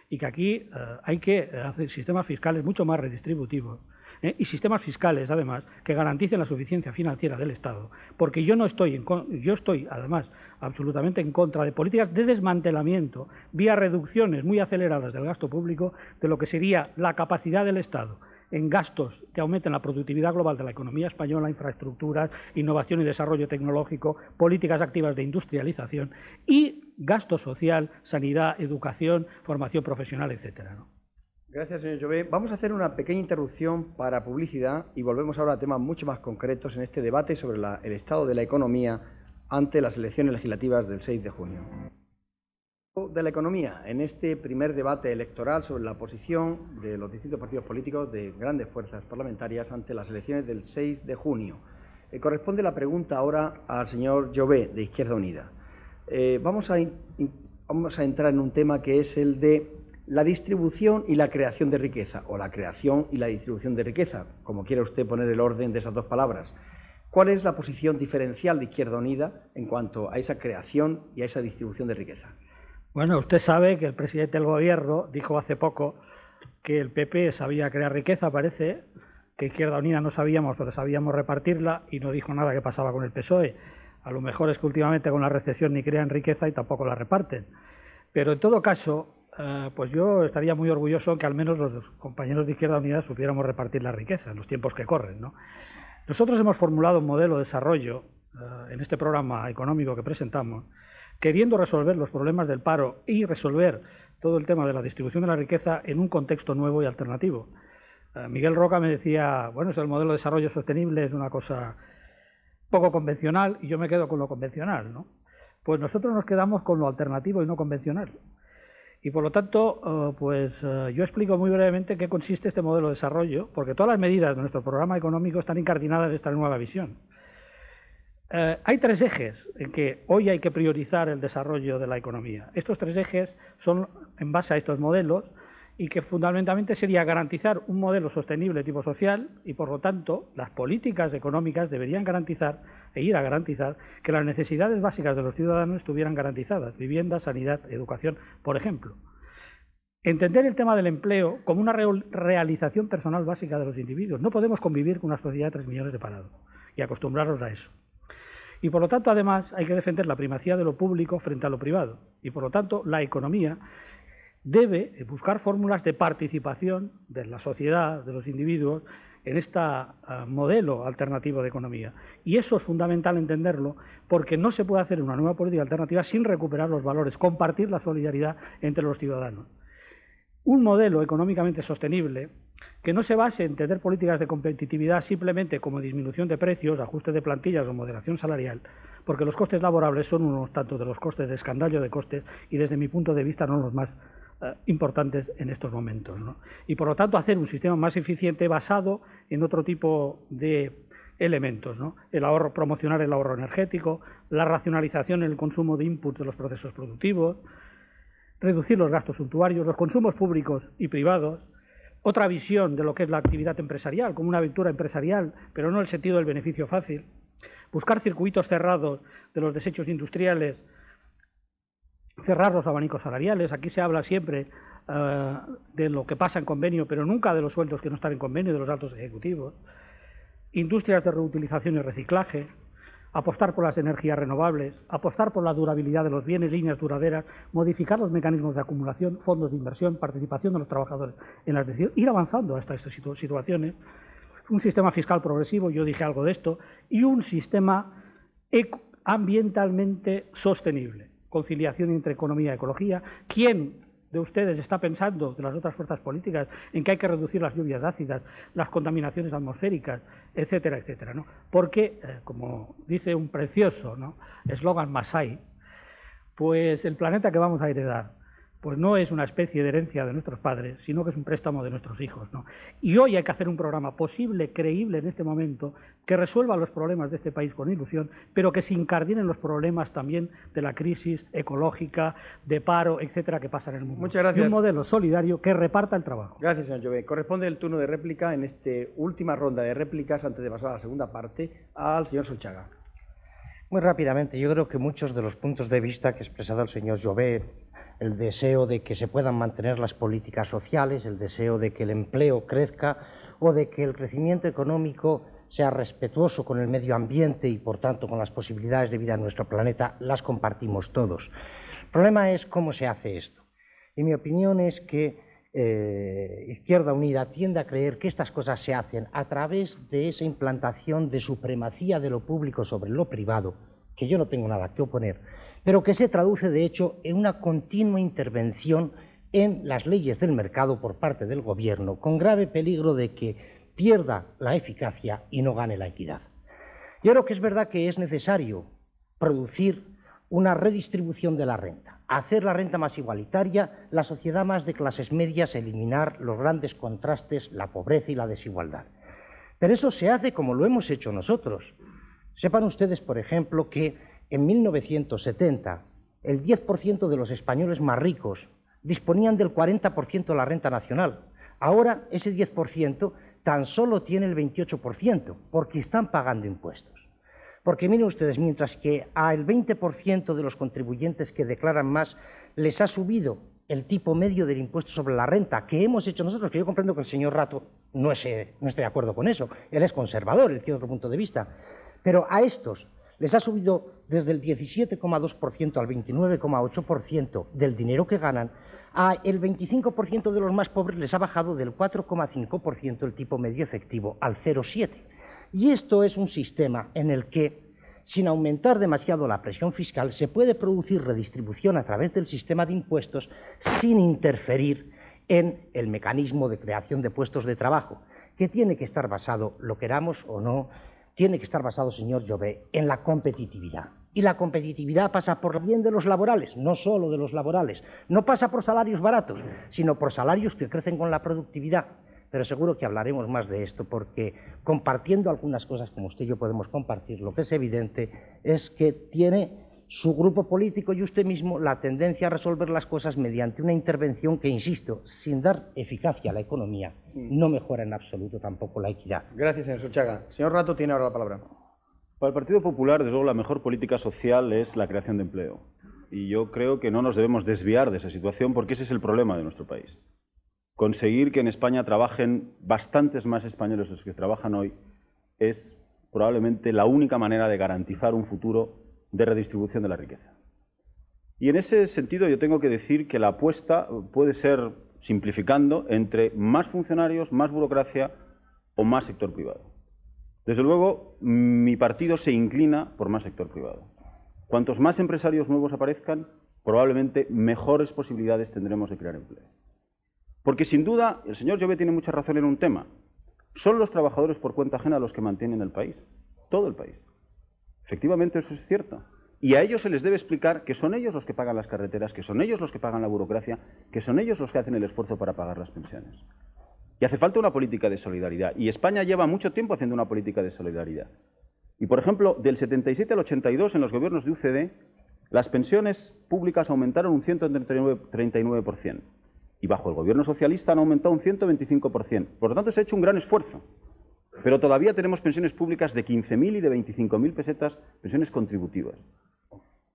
Y que aquí hay que hacer sistemas fiscales mucho más redistributivos y sistemas fiscales, además, que garanticen la suficiencia financiera del Estado. Porque yo estoy, además, absolutamente en contra de políticas de desmantelamiento vía reducciones muy aceleradas del gasto público de lo que sería la capacidad del Estado en gastos que aumenten la productividad global de la economía española, infraestructuras, innovación y desarrollo tecnológico, políticas activas de industrialización y gasto social, sanidad, educación, formación profesional, etcétera, ¿no? Gracias, señor Jové. Vamos a hacer una pequeña interrupción para publicidad y volvemos ahora a temas mucho más concretos en este debate sobre el estado de la economía ante las elecciones legislativas del 6 de junio. De la economía, en este primer debate electoral sobre la posición de los distintos partidos políticos de grandes fuerzas parlamentarias ante las elecciones del 6 de junio. Corresponde la pregunta ahora al señor Jové, de Izquierda Unida. Vamos a entrar en un tema que es el de la distribución y la creación de riqueza, o la creación y la distribución de riqueza, como quiera usted poner el orden de esas dos palabras. ¿Cuál es la posición diferencial de Izquierda Unida en cuanto a esa creación y a esa distribución de riqueza? Bueno, usted sabe que el presidente del Gobierno dijo hace poco que el PP sabía crear riqueza, parece, que Izquierda Unida no sabíamos, pero sabíamos repartirla, y no dijo nada que pasaba con el PSOE. A lo mejor es que últimamente con la recesión ni crean riqueza y tampoco la reparten. Pero en todo caso, pues yo estaría muy orgulloso que al menos los compañeros de Izquierda Unida supiéramos repartir la riqueza en los tiempos que corren, ¿no? Nosotros hemos formulado un modelo de desarrollo en este programa económico que presentamos, queriendo resolver los problemas del paro y resolver todo el tema de la distribución de la riqueza en un contexto nuevo y alternativo. Miguel Roca me decía, bueno, el modelo de desarrollo sostenible es una cosa poco convencional y yo me quedo con lo convencional, ¿no? Pues nosotros nos quedamos con lo alternativo y no convencional. Y por lo tanto, yo explico muy brevemente qué consiste este modelo de desarrollo, porque todas las medidas de nuestro programa económico están incardinadas en esta nueva visión. Hay tres ejes en que hoy hay que priorizar el desarrollo de la economía. Estos tres ejes son en base a estos modelos y que fundamentalmente sería garantizar un modelo sostenible de tipo social y, por lo tanto, las políticas económicas deberían garantizar ir a garantizar que las necesidades básicas de los ciudadanos estuvieran garantizadas, vivienda, sanidad, educación, por ejemplo. Entender el tema del empleo como una realización personal básica de los individuos. No podemos convivir con una sociedad de 3 millones de parados y acostumbrarnos a eso. Y por lo tanto, además, hay que defender la primacía de lo público frente a lo privado. Y por lo tanto, la economía debe buscar fórmulas de participación de la sociedad, de los individuos, en este modelo alternativo de economía. Y eso es fundamental entenderlo, porque no se puede hacer una nueva política alternativa sin recuperar los valores, compartir la solidaridad entre los ciudadanos. Un modelo económicamente sostenible que no se base en tener políticas de competitividad simplemente como disminución de precios, ajuste de plantillas o moderación salarial, porque los costes laborables son unos tantos de los costes de escandallo de costes y desde mi punto de vista no los más importantes en estos momentos, ¿no? Y por lo tanto hacer un sistema más eficiente basado en otro tipo de elementos, ¿no? El ahorro, promocionar el ahorro energético, la racionalización en el consumo de inputs de los procesos productivos, reducir los gastos suntuarios, los consumos públicos y privados, otra visión de lo que es la actividad empresarial, como una aventura empresarial, pero no en el sentido del beneficio fácil, buscar circuitos cerrados de los desechos industriales, cerrar los abanicos salariales. Aquí se habla siempre de lo que pasa en convenio, pero nunca de los sueldos que no están en convenio, de los altos ejecutivos. Industrias de reutilización y reciclaje, apostar por las energías renovables, apostar por la durabilidad de los bienes, líneas duraderas, modificar los mecanismos de acumulación, fondos de inversión, participación de los trabajadores en las decisiones, ir avanzando hasta estas situaciones, un sistema fiscal progresivo, yo dije algo de esto, y un sistema ambientalmente sostenible. Conciliación entre economía y ecología. ¿Quién de ustedes está pensando, de las otras fuerzas políticas, en que hay que reducir las lluvias ácidas, las contaminaciones atmosféricas, etcétera, etcétera, ¿no? Porque, como dice un precioso, ¿no?, eslogan Masái, pues el planeta que vamos a heredar pues no es una especie de herencia de nuestros padres, sino que es un préstamo de nuestros hijos, ¿no? Y hoy hay que hacer un programa posible, creíble en este momento, que resuelva los problemas de este país con ilusión, pero que se incardinen los problemas también de la crisis ecológica, de paro, etcétera, que pasa en el mundo. Muchas gracias. Y un modelo solidario que reparta el trabajo. Gracias, señor Jové. Corresponde el turno de réplica en esta última ronda de réplicas, antes de pasar a la segunda parte, al señor Solchaga. Muy rápidamente, yo creo que muchos de los puntos de vista que ha expresado el señor Jové, el deseo de que se puedan mantener las políticas sociales, el deseo de que el empleo crezca o de que el crecimiento económico sea respetuoso con el medio ambiente y, por tanto, con las posibilidades de vida en nuestro planeta, las compartimos todos. El problema es cómo se hace esto. Y mi opinión es que Izquierda Unida tiende a creer que estas cosas se hacen a través de esa implantación de supremacía de lo público sobre lo privado, que yo no tengo nada que oponer, pero que se traduce de hecho en una continua intervención en las leyes del mercado por parte del gobierno, con grave peligro de que pierda la eficacia y no gane la equidad. Yo creo que es verdad que es necesario producir una redistribución de la renta, hacer la renta más igualitaria, la sociedad más de clases medias, eliminar los grandes contrastes, la pobreza y la desigualdad. Pero eso se hace como lo hemos hecho nosotros. Sepan ustedes, por ejemplo, que en 1970 el 10% de los españoles más ricos disponían del 40% de la renta nacional. Ahora ese 10% tan solo tiene el 28%, porque están pagando impuestos. Porque miren ustedes, mientras que al 20% de los contribuyentes que declaran más les ha subido el tipo medio del impuesto sobre la renta que hemos hecho nosotros, que yo comprendo que el señor Rato no esté de acuerdo con eso, él es conservador, él tiene otro punto de vista, pero a estos les ha subido desde el 17,2% al 29,8% del dinero que ganan, el 25% de los más pobres les ha bajado del 4,5% el tipo medio efectivo al 0,7%. Y esto es un sistema en el que, sin aumentar demasiado la presión fiscal, se puede producir redistribución a través del sistema de impuestos sin interferir en el mecanismo de creación de puestos de trabajo. que tiene que estar basado, lo queramos o no, tiene que estar basado, señor Jové, en la competitividad. Y la competitividad pasa por el bien de los laborales, no solo de los laborales. No pasa por salarios baratos, sino por salarios que crecen con la productividad. Pero seguro que hablaremos más de esto, porque compartiendo algunas cosas como usted y yo podemos compartir, lo que es evidente es que tiene su grupo político y usted mismo la tendencia a resolver las cosas mediante una intervención que, insisto, sin dar eficacia a la economía, no mejora en absoluto tampoco la equidad. Gracias, señor Solchaga. Señor Rato tiene ahora la palabra. Para el Partido Popular, desde luego, la mejor política social es la creación de empleo. Y yo creo que no nos debemos desviar de esa situación, porque ese es el problema de nuestro país. Conseguir que en España trabajen bastantes más españoles de los que trabajan hoy es probablemente la única manera de garantizar un futuro de redistribución de la riqueza. Y en ese sentido yo tengo que decir que la apuesta puede ser, simplificando, entre más funcionarios, más burocracia o más sector privado. Desde luego, mi partido se inclina por más sector privado. Cuantos más empresarios nuevos aparezcan, probablemente mejores posibilidades tendremos de crear empleo. Porque sin duda, el señor Jové tiene mucha razón en un tema. Son los trabajadores por cuenta ajena los que mantienen el país, todo el país. Efectivamente, eso es cierto. Y a ellos se les debe explicar que son ellos los que pagan las carreteras, que son ellos los que pagan la burocracia, que son ellos los que hacen el esfuerzo para pagar las pensiones. Y hace falta una política de solidaridad. Y España lleva mucho tiempo haciendo una política de solidaridad. Y, por ejemplo, del 77 al 82, en los gobiernos de UCD, las pensiones públicas aumentaron un 139%. Y bajo el gobierno socialista han aumentado un 125%. Por lo tanto, se ha hecho un gran esfuerzo. Pero todavía tenemos pensiones públicas de 15.000 y de 25.000 pesetas, pensiones contributivas.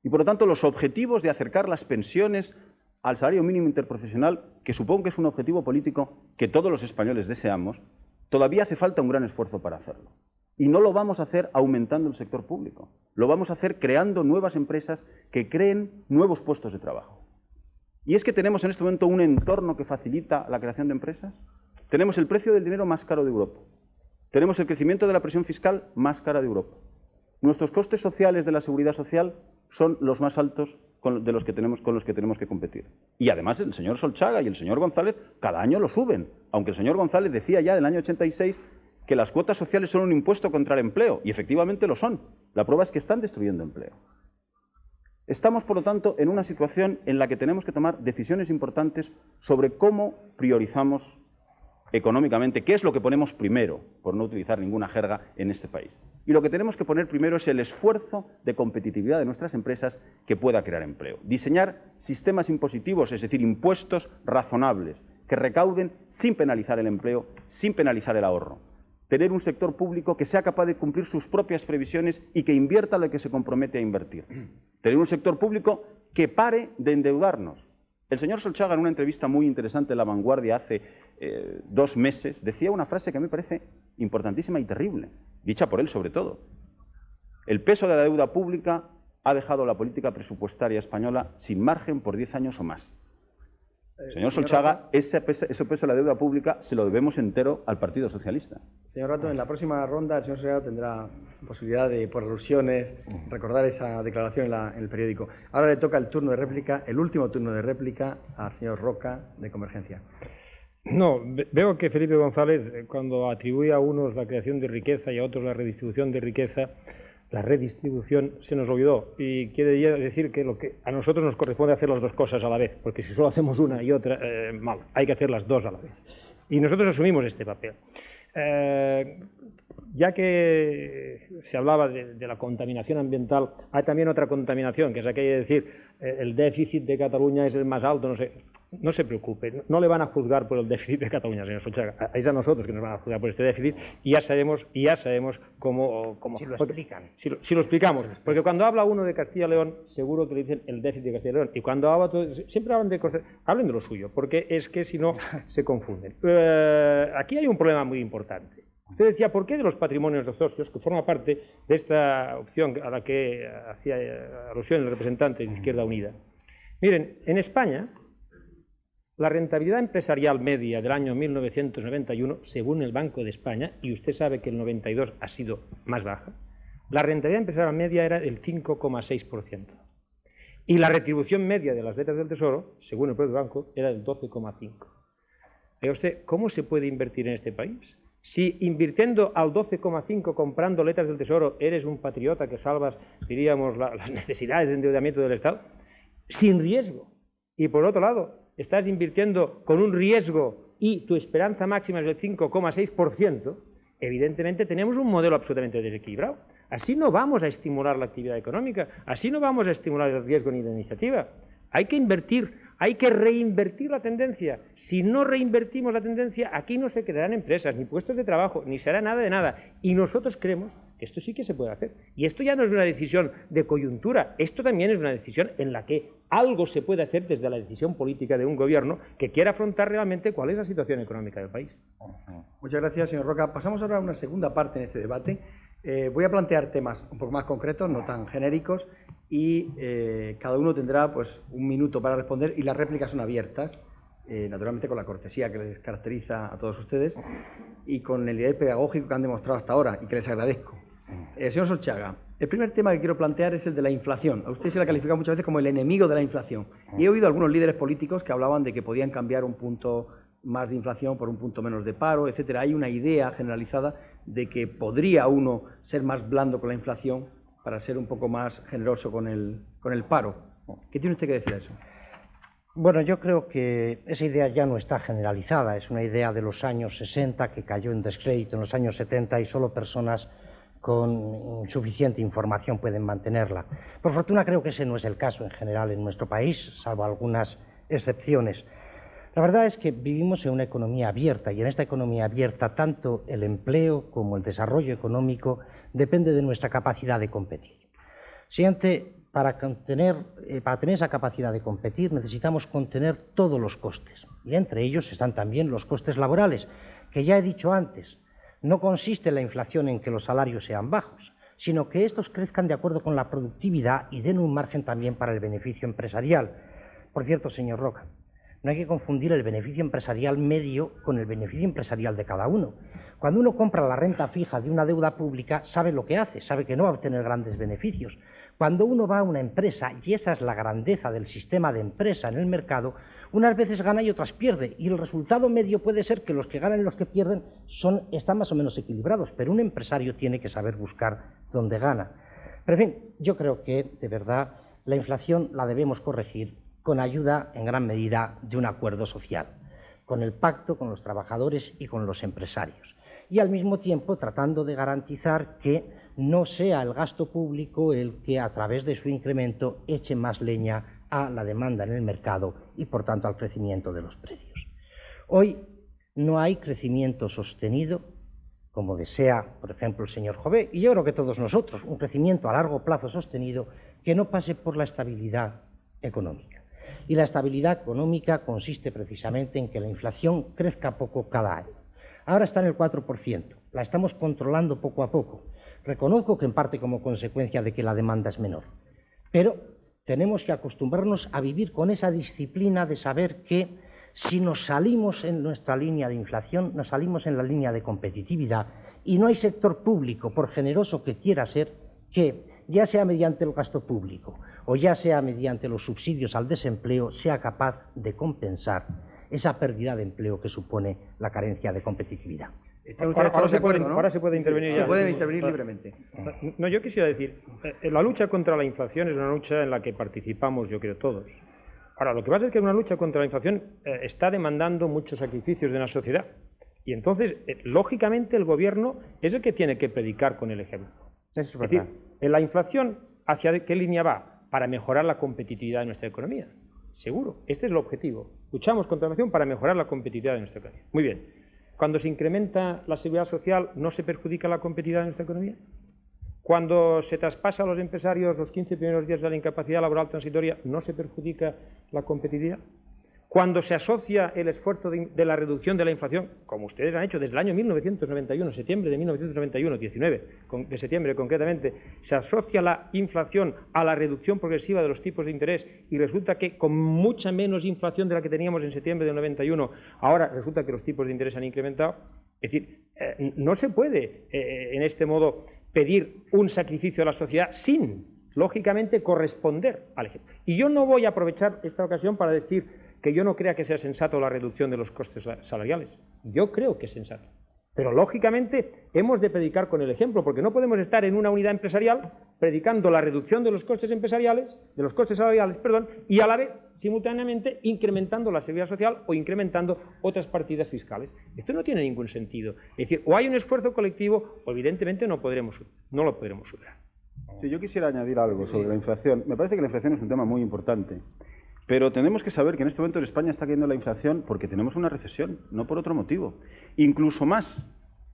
Y por lo tanto, los objetivos de acercar las pensiones al salario mínimo interprofesional, que supongo que es un objetivo político que todos los españoles deseamos, todavía hace falta un gran esfuerzo para hacerlo. Y no lo vamos a hacer aumentando el sector público. Lo vamos a hacer creando nuevas empresas que creen nuevos puestos de trabajo. Y es que tenemos en este momento un entorno que facilita la creación de empresas. Tenemos el precio del dinero más caro de Europa. Tenemos el crecimiento de la presión fiscal más cara de Europa. Nuestros costes sociales de la seguridad social son los más altos con los que tenemos que competir. Y además el señor Solchaga y el señor González cada año lo suben. Aunque el señor González decía ya del año 86 que las cuotas sociales son un impuesto contra el empleo. Y efectivamente lo son. La prueba es que están destruyendo empleo. Estamos, por lo tanto, en una situación en la que tenemos que tomar decisiones importantes sobre cómo priorizamos económicamente, qué es lo que ponemos primero, por no utilizar ninguna jerga, en este país. Y lo que tenemos que poner primero es el esfuerzo de competitividad de nuestras empresas que pueda crear empleo. Diseñar sistemas impositivos, es decir, impuestos razonables, que recauden sin penalizar el empleo, sin penalizar el ahorro. Tener un sector público que sea capaz de cumplir sus propias previsiones y que invierta lo que se compromete a invertir. Tener un sector público que pare de endeudarnos. El señor Solchaga, en una entrevista muy interesante en La Vanguardia hace 2 meses, decía una frase que a mí me parece importantísima y terrible, dicha por él sobre todo. El peso de la deuda pública ha dejado la política presupuestaria española sin margen por 10 años o más. Señor Solchaga, ese peso de la deuda pública se lo debemos entero al Partido Socialista. Señor Rato, en la próxima ronda el señor Solchaga tendrá posibilidad de, por alusiones, recordar esa declaración en el periódico. Ahora le toca el turno de réplica, el último turno de réplica, al señor Roca, de Convergencia. No, veo que Felipe González, cuando atribuye a unos la creación de riqueza y a otros la redistribución de riqueza, la redistribución se nos olvidó, y quiere decir que lo que a nosotros nos corresponde hacer las dos cosas a la vez, porque si solo hacemos una y otra, mal, hay que hacer las dos a la vez. Y nosotros asumimos este papel. Ya que se hablaba de la contaminación ambiental, hay también otra contaminación, que es aquella de decir el déficit de Cataluña es el más alto, no sé. No se preocupe, no le van a juzgar por el déficit de Cataluña, señor Solchaga. Es a nosotros que nos van a juzgar por este déficit y ya sabemos cómo si lo explican. Si lo explicamos, porque cuando habla uno de Castilla y León, seguro que le dicen el déficit de Castilla y León. Y cuando habla siempre hablan de cosas, hablen de lo suyo, porque es que si no se confunden. Aquí hay un problema muy importante. Usted decía, ¿por qué de los patrimonios de socios, que forma parte de esta opción a la que hacía alusión el representante de Izquierda Unida? Miren, en España, la rentabilidad empresarial media del año 1991, según el Banco de España, y usted sabe que el 92 ha sido más baja, la rentabilidad empresarial media era del 5,6%. Y la retribución media de las letras del Tesoro, según el propio banco, era del 12,5%. Vea usted, ¿cómo se puede invertir en este país Si invirtiendo al 12,5 comprando letras del Tesoro eres un patriota que salvas, diríamos, las necesidades de endeudamiento del Estado, sin riesgo, y por otro lado estás invirtiendo con un riesgo y tu esperanza máxima es del 5,6%, evidentemente tenemos un modelo absolutamente desequilibrado. Así no vamos a estimular la actividad económica, así no vamos a estimular el riesgo ni la iniciativa. Hay que invertir, hay que reinvertir la tendencia. Si no reinvertimos la tendencia, aquí no se crearán empresas, ni puestos de trabajo, ni se hará nada de nada. Y nosotros creemos que esto sí que se puede hacer. Y esto ya no es una decisión de coyuntura, esto también es una decisión en la que algo se puede hacer desde la decisión política de un gobierno que quiera afrontar realmente cuál es la situación económica del país. Muchas gracias, señor Roca. Pasamos ahora a una segunda parte en este debate. Voy a plantear temas un poco más concretos, no tan genéricos, y cada uno tendrá pues un minuto para responder y las réplicas son abiertas, naturalmente con la cortesía que les caracteriza a todos ustedes y con el nivel pedagógico que han demostrado hasta ahora y que les agradezco. Señor Solchaga, el primer tema que quiero plantear es el de la inflación. A usted se le ha calificado muchas veces como el enemigo de la inflación y he oído a algunos líderes políticos que hablaban de que podían cambiar un punto más de inflación por un punto menos de paro, etcétera. Hay una idea generalizada de que podría uno ser más blando con la inflación para ser un poco más generoso con el paro. ¿Qué tiene usted que decir a eso? Bueno, yo creo que esa idea ya no está generalizada, es una idea de los años 60 que cayó en descrédito en los años 70 y solo personas con suficiente información pueden mantenerla. Por fortuna creo que ese no es el caso en general en nuestro país, salvo algunas excepciones. La verdad es que vivimos en una economía abierta y en esta economía abierta tanto el empleo como el desarrollo económico depende de nuestra capacidad de competir. Para tener esa capacidad de competir necesitamos contener todos los costes y entre ellos están también los costes laborales, que ya he dicho antes, no consiste la inflación en que los salarios sean bajos, sino que estos crezcan de acuerdo con la productividad y den un margen también para el beneficio empresarial. Por cierto, señor Roca, no hay que confundir el beneficio empresarial medio con el beneficio empresarial de cada uno. Cuando uno compra la renta fija de una deuda pública, sabe lo que hace, sabe que no va a obtener grandes beneficios. Cuando uno va a una empresa, y esa es la grandeza del sistema de empresa en el mercado, unas veces gana y otras pierde, y el resultado medio puede ser que los que ganan y los que pierden están más o menos equilibrados, pero un empresario tiene que saber buscar dónde gana. Pero en fin, yo creo que, de verdad, la inflación la debemos corregir con ayuda, en gran medida, de un acuerdo social, con el pacto con los trabajadores y con los empresarios, y al mismo tiempo tratando de garantizar que no sea el gasto público el que, a través de su incremento, eche más leña a la demanda en el mercado y, por tanto, al crecimiento de los precios. Hoy no hay crecimiento sostenido, como desea, por ejemplo, el señor Jové, y yo creo que todos nosotros, un crecimiento a largo plazo sostenido que no pase por la estabilidad económica. Y la estabilidad económica consiste precisamente en que la inflación crezca poco cada año. Ahora está en el 4%, la estamos controlando poco a poco. Reconozco que en parte como consecuencia de que la demanda es menor, pero tenemos que acostumbrarnos a vivir con esa disciplina de saber que si nos salimos en nuestra línea de inflación, nos salimos en la línea de competitividad y no hay sector público, por generoso que quiera ser, que ya sea mediante el gasto público o ya sea mediante los subsidios al desempleo, sea capaz de compensar esa pérdida de empleo que supone la carencia de competitividad. Ahora se puede intervenir ya. Se puede intervenir libremente. No, yo quisiera decir, la lucha contra la inflación es una lucha en la que participamos, yo creo, todos. Ahora, lo que pasa es que una lucha contra la inflación está demandando muchos sacrificios de la sociedad. Y entonces, lógicamente, el gobierno es el que tiene que predicar con el ejemplo. Es decir, en la inflación, ¿hacia qué línea va? Para mejorar la competitividad de nuestra economía. Seguro, este es el objetivo. Luchamos contra la inflación para mejorar la competitividad de nuestra economía. Muy bien. Cuando se incrementa la seguridad social, ¿no se perjudica la competitividad de nuestra economía? Cuando se traspasa a los empresarios los 15 primeros días de la incapacidad laboral transitoria, ¿no se perjudica la competitividad? Cuando se asocia el esfuerzo de la reducción de la inflación, como ustedes han hecho desde el año 1991, septiembre de 1991, 19 de septiembre concretamente, se asocia la inflación a la reducción progresiva de los tipos de interés y resulta que con mucha menos inflación de la que teníamos en septiembre del 91, ahora resulta que los tipos de interés han incrementado. Es decir, no se puede en este modo pedir un sacrificio a la sociedad sin, lógicamente, corresponder al ejemplo. Y yo no voy a aprovechar esta ocasión para decir que yo no crea que sea sensato la reducción de los costes salariales. Yo creo que es sensato. Pero lógicamente hemos de predicar con el ejemplo, porque no podemos estar en una unidad empresarial predicando la reducción de los costes empresariales, de los costes salariales, perdón, y a la vez, simultáneamente, incrementando la seguridad social o incrementando otras partidas fiscales. Esto no tiene ningún sentido. Es decir, o hay un esfuerzo colectivo o evidentemente no lo podremos superar. Sí, yo quisiera añadir algo sobre la inflación. Me parece que la inflación es un tema muy importante. Pero tenemos que saber que en este momento en España está cayendo la inflación porque tenemos una recesión, no por otro motivo. Incluso más,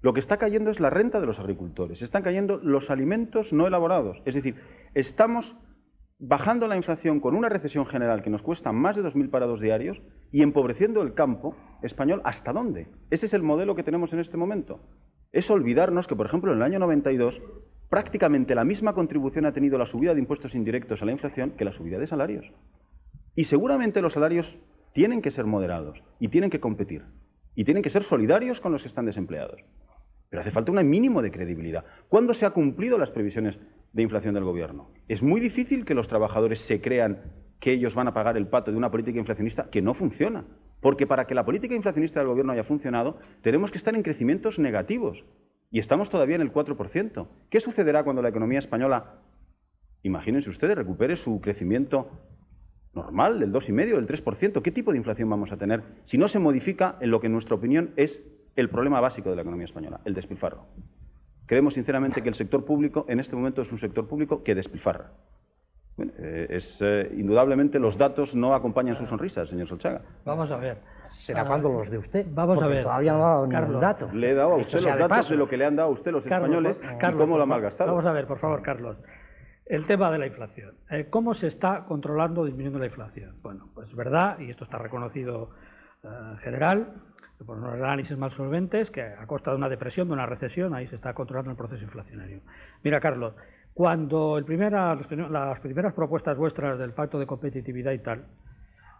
lo que está cayendo es la renta de los agricultores, están cayendo los alimentos no elaborados. Es decir, estamos bajando la inflación con una recesión general que nos cuesta más de 2.000 parados diarios y empobreciendo el campo español. ¿Hasta dónde? Ese es el modelo que tenemos en este momento. Es olvidarnos que, por ejemplo, en el año 92, prácticamente la misma contribución ha tenido la subida de impuestos indirectos a la inflación que la subida de salarios. Y seguramente los salarios tienen que ser moderados y tienen que competir y tienen que ser solidarios con los que están desempleados. Pero hace falta un mínimo de credibilidad. ¿Cuándo se han cumplido las previsiones de inflación del gobierno? Es muy difícil que los trabajadores se crean que ellos van a pagar el pato de una política inflacionista que no funciona. Porque para que la política inflacionista del gobierno haya funcionado, tenemos que estar en crecimientos negativos. Y estamos todavía en el 4%. ¿Qué sucederá cuando la economía española, imagínense ustedes, recupere su crecimiento normal, del 2,5%, del 3%? ¿Qué tipo de inflación vamos a tener si no se modifica en lo que en nuestra opinión es el problema básico de la economía española, el despilfarro? Creemos sinceramente que el sector público en este momento es un sector público que despilfarra. Bueno, indudablemente los datos no acompañan sus sonrisas, señor Solchaga. Vamos a ver. ¿Será cuando los de usted? Vamos a ver. Todavía no ha dado ningún dato. Le he dado a usted los datos de lo que le han dado a usted los españoles y cómo lo han malgastado. Vamos a ver, por favor, Carlos. El tema de la inflación. ¿Cómo se está controlando o disminuyendo la inflación? Bueno, pues es verdad, y esto está reconocido en general, por unos análisis más solventes, que a costa de una depresión, de una recesión, ahí se está controlando el proceso inflacionario. Mira, Carlos, cuando las primeras propuestas vuestras del pacto de competitividad y tal,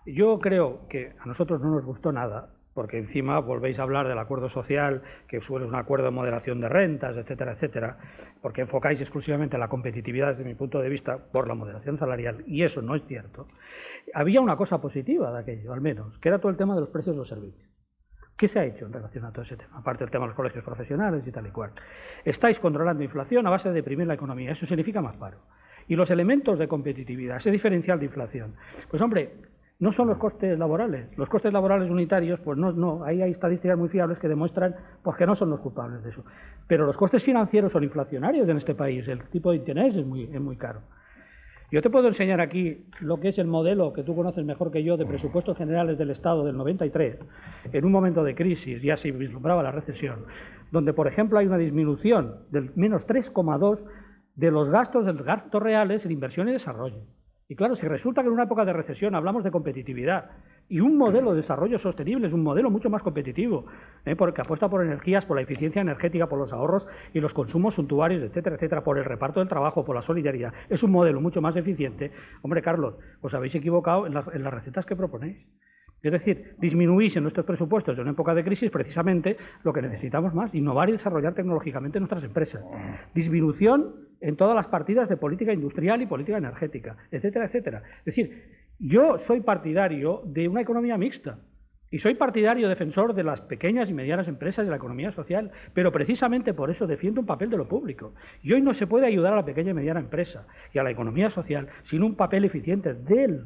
yo creo que a nosotros no nos gustó nada, porque encima volvéis a hablar del acuerdo social, que suele un acuerdo de moderación de rentas, etcétera, etcétera, porque enfocáis exclusivamente la competitividad desde mi punto de vista por la moderación salarial, y eso no es cierto. Había una cosa positiva de aquello, al menos, que era todo el tema de los precios de los servicios. ¿Qué se ha hecho en relación a todo ese tema? Aparte del tema de los colegios profesionales y tal y cual. Estáis controlando inflación a base de deprimir la economía, eso significa más paro. Y los elementos de competitividad, ese diferencial de inflación, pues hombre, no son los costes laborales. Los costes laborales unitarios, pues no, ahí hay estadísticas muy fiables que demuestran pues, que no son los culpables de eso. Pero los costes financieros son inflacionarios en este país, el tipo de interés es muy caro. Yo te puedo enseñar aquí lo que es el modelo que tú conoces mejor que yo de presupuestos generales del Estado del 93, en un momento de crisis, ya se vislumbraba la recesión, donde, por ejemplo, hay una disminución del menos 3,2 de los gastos reales en inversión y desarrollo. Y claro, si resulta que en una época de recesión hablamos de competitividad y un modelo de desarrollo sostenible es un modelo mucho más competitivo, porque apuesta por energías, por la eficiencia energética, por los ahorros y los consumos suntuarios, etcétera, etcétera, por el reparto del trabajo, por la solidaridad, es un modelo mucho más eficiente. Hombre, Carlos, os habéis equivocado en las recetas que proponéis. Es decir, disminuís en nuestros presupuestos en una época de crisis precisamente lo que necesitamos más, innovar y desarrollar tecnológicamente nuestras empresas. Disminución en todas las partidas de política industrial y política energética, etcétera, etcétera. Es decir, yo soy partidario de una economía mixta y soy partidario defensor de las pequeñas y medianas empresas de la economía social, pero precisamente por eso defiendo un papel de lo público. Y hoy no se puede ayudar a la pequeña y mediana empresa y a la economía social sin un papel eficiente del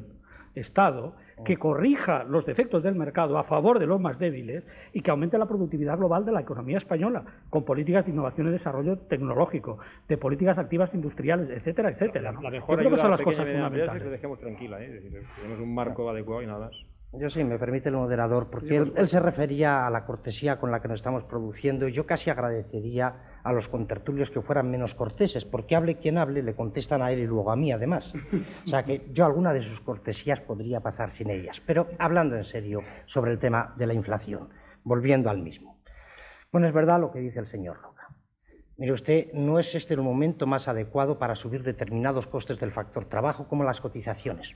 Estado que corrija los defectos del mercado a favor de los más débiles y que aumente la productividad global de la economía española con políticas de innovación y desarrollo tecnológico, de políticas activas industriales, etcétera, etcétera. ¿No? La mejor Yo creo que son las ayuda a cosas fundamentales. es que lo dejemos tranquila, tenemos un marco adecuado y nada más. Yo sí, me permite el moderador, porque él se refería a la cortesía con la que nos estamos produciendo. Yo casi agradecería a los contertulios que fueran menos corteses, porque hable quien hable, le contestan a él y luego a mí, además. O sea que yo alguna de sus cortesías podría pasar sin ellas. Pero hablando en serio sobre el tema de la inflación, volviendo al mismo. Bueno, es verdad lo que dice el señor Roca. Mire usted, no es este el momento más adecuado para subir determinados costes del factor trabajo como las cotizaciones.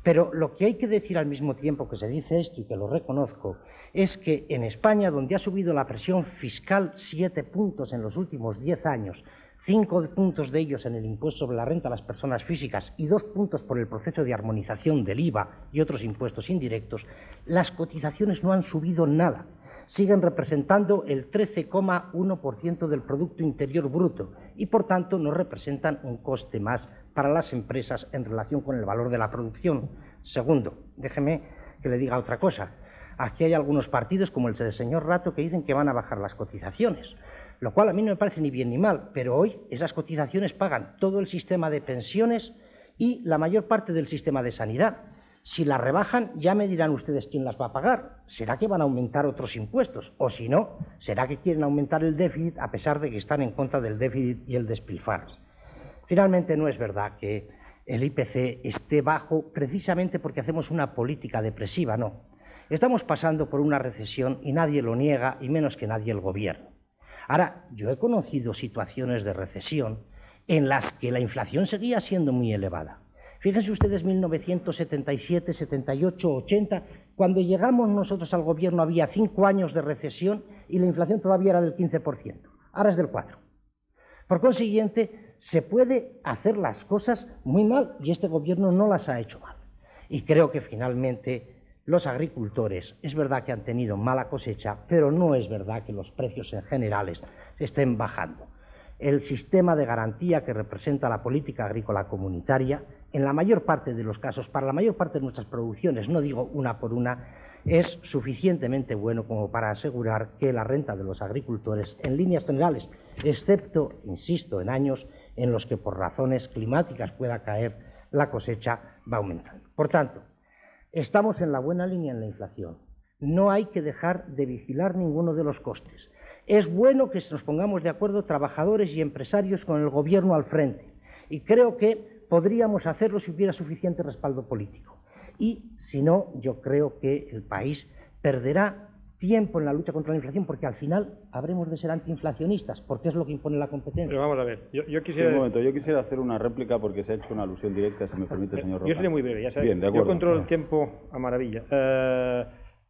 Pero lo que hay que decir al mismo tiempo que se dice esto, y que lo reconozco, es que en España, donde ha subido la presión fiscal 7 puntos en los últimos 10 años, 5 puntos de ellos en el impuesto sobre la renta a las personas físicas y 2 puntos por el proceso de armonización del IVA y otros impuestos indirectos, las cotizaciones no han subido nada. siguen representando el 13,1% del Producto Interior Bruto y, por tanto, no representan un coste más para las empresas en relación con el valor de la producción. Segundo, déjeme que le diga otra cosa. Aquí hay algunos partidos, como el del señor Rato, que dicen que van a bajar las cotizaciones, lo cual a mí no me parece ni bien ni mal, pero hoy esas cotizaciones pagan todo el sistema de pensiones y la mayor parte del sistema de sanidad. Si las rebajan, ya me dirán ustedes quién las va a pagar. ¿Será que van a aumentar otros impuestos? O si no, ¿será que quieren aumentar el déficit a pesar de que están en contra del déficit y el despilfarro? Finalmente, no es verdad que el IPC esté bajo precisamente porque hacemos una política depresiva, no. Estamos pasando por una recesión y nadie lo niega, y menos que nadie el gobierno. Ahora, yo he conocido situaciones de recesión en las que la inflación seguía siendo muy elevada. Fíjense ustedes 1977, 78, 80, cuando llegamos nosotros al gobierno había 5 años de recesión y la inflación todavía era del 15%, ahora es del 4%. Por consiguiente, se puede hacer las cosas muy mal y este gobierno no las ha hecho mal. Y creo que finalmente los agricultores, es verdad que han tenido mala cosecha, pero no es verdad que los precios en generales estén bajando. El sistema de garantía que representa la política agrícola comunitaria, en la mayor parte de los casos, para la mayor parte de nuestras producciones, no digo una por una, es suficientemente bueno como para asegurar que la renta de los agricultores, en líneas generales, excepto, insisto, en años en los que por razones climáticas pueda caer la cosecha, va aumentando. Por tanto, estamos en la buena línea en la inflación. No hay que dejar de vigilar ninguno de los costes. Es bueno que nos pongamos de acuerdo trabajadores y empresarios con el gobierno al frente. Y creo que podríamos hacerlo si hubiera suficiente respaldo político. Y si no, yo creo que el país perderá tiempo en la lucha contra la inflación, porque al final habremos de ser antiinflacionistas, porque es lo que impone la competencia. Pero vamos a ver, yo quisiera... Un momento, yo quisiera hacer una réplica porque se ha hecho una alusión directa, si me permite, señor Roca. Yo seré muy breve, ya sabes. Bien, de acuerdo. Yo controlo el tiempo a maravilla.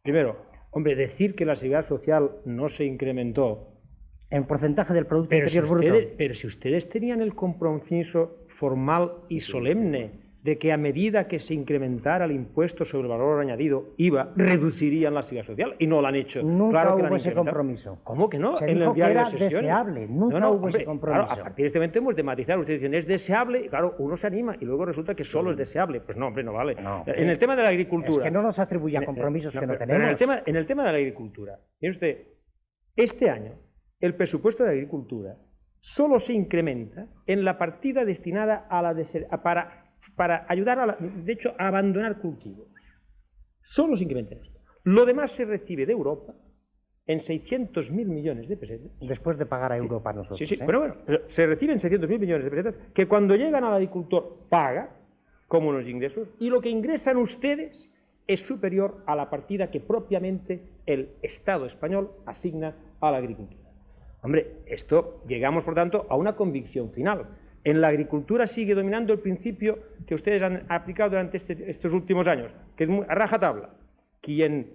Primero, hombre, decir que la seguridad social no se incrementó... En porcentaje del Producto Interior Bruto. Pero si ustedes tenían el compromiso formal y solemne de que a medida que se incrementara el impuesto sobre el valor añadido, IVA, reducirían la seguridad social, y no lo han hecho. Nunca claro que hubo ese compromiso. ¿Cómo que no? Se en dijo el diario que era de sesiones. deseable, nunca hubo ese compromiso. Claro, a partir de este momento hemos de matizar. Ustedes dicen, es deseable, y claro, uno se anima, y luego resulta que solo es deseable. Pues no, hombre, no vale. No, en el tema de la agricultura... Es que no nos atribuya compromisos que no pero tenemos. En el tema de la agricultura, mire usted, este año, el presupuesto de agricultura solo se incrementa en la partida destinada a para ayudar, a abandonar cultivos. Solo se incrementa esto. Lo demás se recibe de Europa en 600.000 millones de pesetas. Después de pagar a Europa nosotros. Sí, pero se reciben 600.000 millones de pesetas que cuando llegan al agricultor paga como unos ingresos, y lo que ingresan ustedes es superior a la partida que propiamente el Estado español asigna a la agricultura. Hombre, llegamos por tanto a una convicción final. En la agricultura sigue dominando el principio que ustedes han aplicado durante estos últimos años, que es a rajatabla. Quien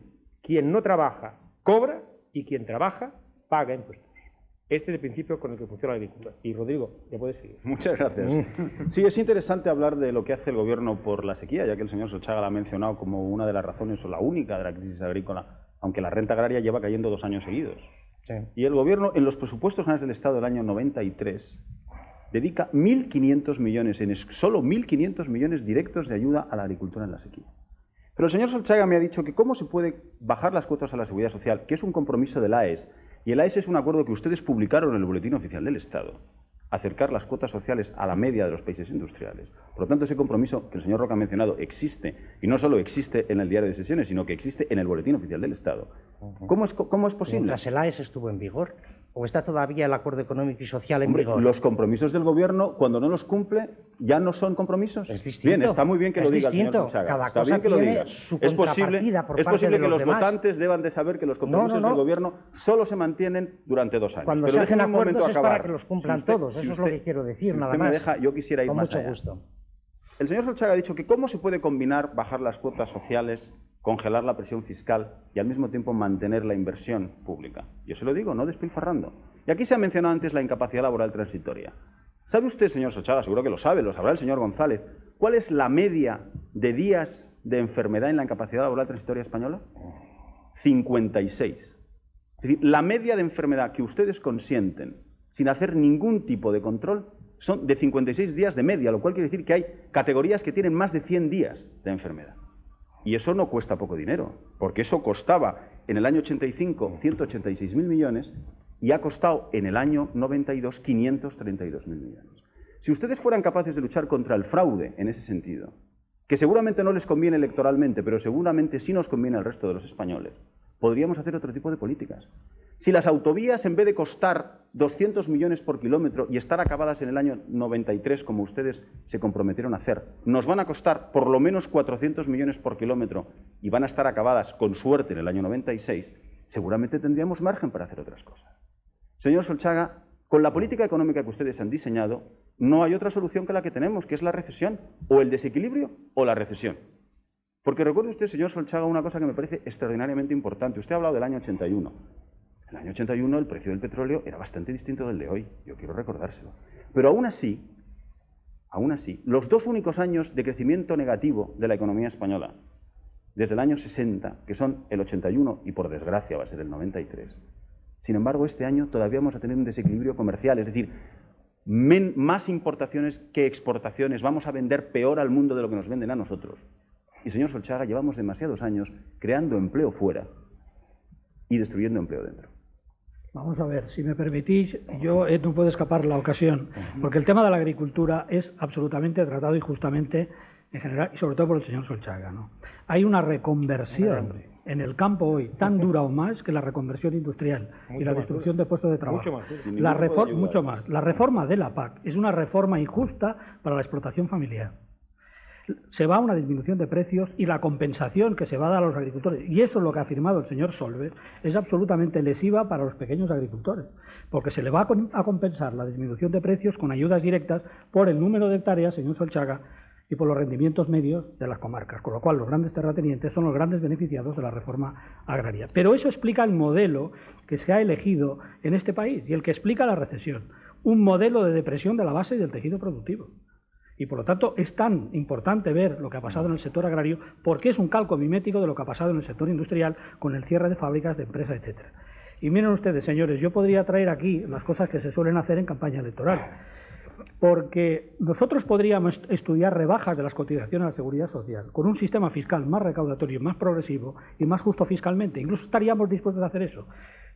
no trabaja, cobra, y quien trabaja, paga impuestos. Este es el principio con el que funciona la agricultura. Y Rodrigo, ya puedes seguir. Muchas gracias. Sí, es interesante hablar de lo que hace el gobierno por la sequía, ya que el señor Solchaga la ha mencionado como una de las razones, o la única, de la crisis agrícola, aunque la renta agraria lleva cayendo 2 años seguidos. Sí. Y el gobierno, en los presupuestos generales del Estado del año 93, dedica 1.500 millones, solo 1.500 millones directos de ayuda a la agricultura en la sequía. Pero el señor Solchaga me ha dicho que cómo se puede bajar las cuotas a la seguridad social, que es un compromiso de la AES, y el AES es un acuerdo que ustedes publicaron en el Boletín Oficial del Estado, acercar las cuotas sociales a la media de los países industriales. Por lo tanto, ese compromiso que el señor Roca ha mencionado existe, y no solo existe en el diario de sesiones, sino que existe en el Boletín Oficial del Estado. ¿Cómo es posible? Mientras el AES estuvo en vigor, ¿o está todavía el Acuerdo Económico y Social en vigor? Los compromisos del gobierno, cuando no los cumple, ya no son compromisos. Es distinto. Bien, está muy bien que lo diga el señor Solchaga. Cada está cosa bien que lo tiene diga. su Es contrapartida por parte posible de que los los demás. votantes deban de saber que los compromisos del gobierno solo se mantienen durante 2 años. Cuando pero se hacen déjenme un momento acuerdos es acabar. para que los cumplan todos. Eso es lo que quiero decir, nada más. Me deja, yo quisiera ir con más mucho allá. gusto. El señor Solchaga ha dicho que cómo se puede combinar bajar las cuotas sociales, congelar la presión fiscal y al mismo tiempo mantener la inversión pública. Yo se lo digo, no despilfarrando. Y aquí se ha mencionado antes la incapacidad laboral transitoria. ¿Sabe usted, señor Solchaga, seguro que lo sabe, lo sabrá el señor González, cuál es la media de días de enfermedad en la incapacidad laboral transitoria española? 56. Es decir, la media de enfermedad que ustedes consienten sin hacer ningún tipo de control son de 56 días de media, lo cual quiere decir que hay categorías que tienen más de 100 días de enfermedad. Y eso no cuesta poco dinero, porque eso costaba en el año 85 186.000 millones y ha costado en el año 92 532.000 millones. Si ustedes fueran capaces de luchar contra el fraude en ese sentido, que seguramente no les conviene electoralmente, pero seguramente sí nos conviene al resto de los españoles, podríamos hacer otro tipo de políticas. Si las autovías, en vez de costar 200 millones por kilómetro y estar acabadas en el año 93, como ustedes se comprometieron a hacer, nos van a costar por lo menos 400 millones por kilómetro y van a estar acabadas con suerte en el año 96, seguramente tendríamos margen para hacer otras cosas. Señor Solchaga, con la política económica que ustedes han diseñado, no hay otra solución que la que tenemos, que es la recesión, o el desequilibrio o la recesión. Porque recuerde usted, señor Solchaga, una cosa que me parece extraordinariamente importante. Usted ha hablado del año 81. En el año 81 el precio del petróleo era bastante distinto del de hoy, yo quiero recordárselo. Pero aún así, los 2 únicos años de crecimiento negativo de la economía española, desde el año 60, que son el 81 y por desgracia va a ser el 93, sin embargo este año todavía vamos a tener un desequilibrio comercial, es decir, más importaciones que exportaciones, vamos a vender peor al mundo de lo que nos venden a nosotros. Y señor Solchaga, llevamos demasiados años creando empleo fuera y destruyendo empleo dentro. Vamos a ver, si me permitís, yo no puedo escapar la ocasión, porque el tema de la agricultura es absolutamente tratado injustamente en general, y sobre todo por el señor Solchaga, ¿no? Hay una reconversión en el campo hoy tan dura o más que la reconversión industrial y la destrucción de puestos de trabajo. Mucho más. La reforma de la PAC es una reforma injusta para la explotación familiar. Se va a una disminución de precios y la compensación que se va a dar a los agricultores, y eso es lo que ha afirmado el señor Solbes, es absolutamente lesiva para los pequeños agricultores, porque se le va a compensar la disminución de precios con ayudas directas por el número de hectáreas, señor Solchaga, y por los rendimientos medios de las comarcas, con lo cual los grandes terratenientes son los grandes beneficiados de la reforma agraria. Pero eso explica el modelo que se ha elegido en este país y el que explica la recesión, un modelo de depresión de la base y del tejido productivo. Y por lo tanto es tan importante ver lo que ha pasado en el sector agrario porque es un calco mimético de lo que ha pasado en el sector industrial con el cierre de fábricas, de empresas, etc. Y miren ustedes, señores, yo podría traer aquí las cosas que se suelen hacer en campaña electoral, porque nosotros podríamos estudiar rebajas de las cotizaciones a la seguridad social con un sistema fiscal más recaudatorio, más progresivo y más justo fiscalmente. Incluso estaríamos dispuestos a hacer eso.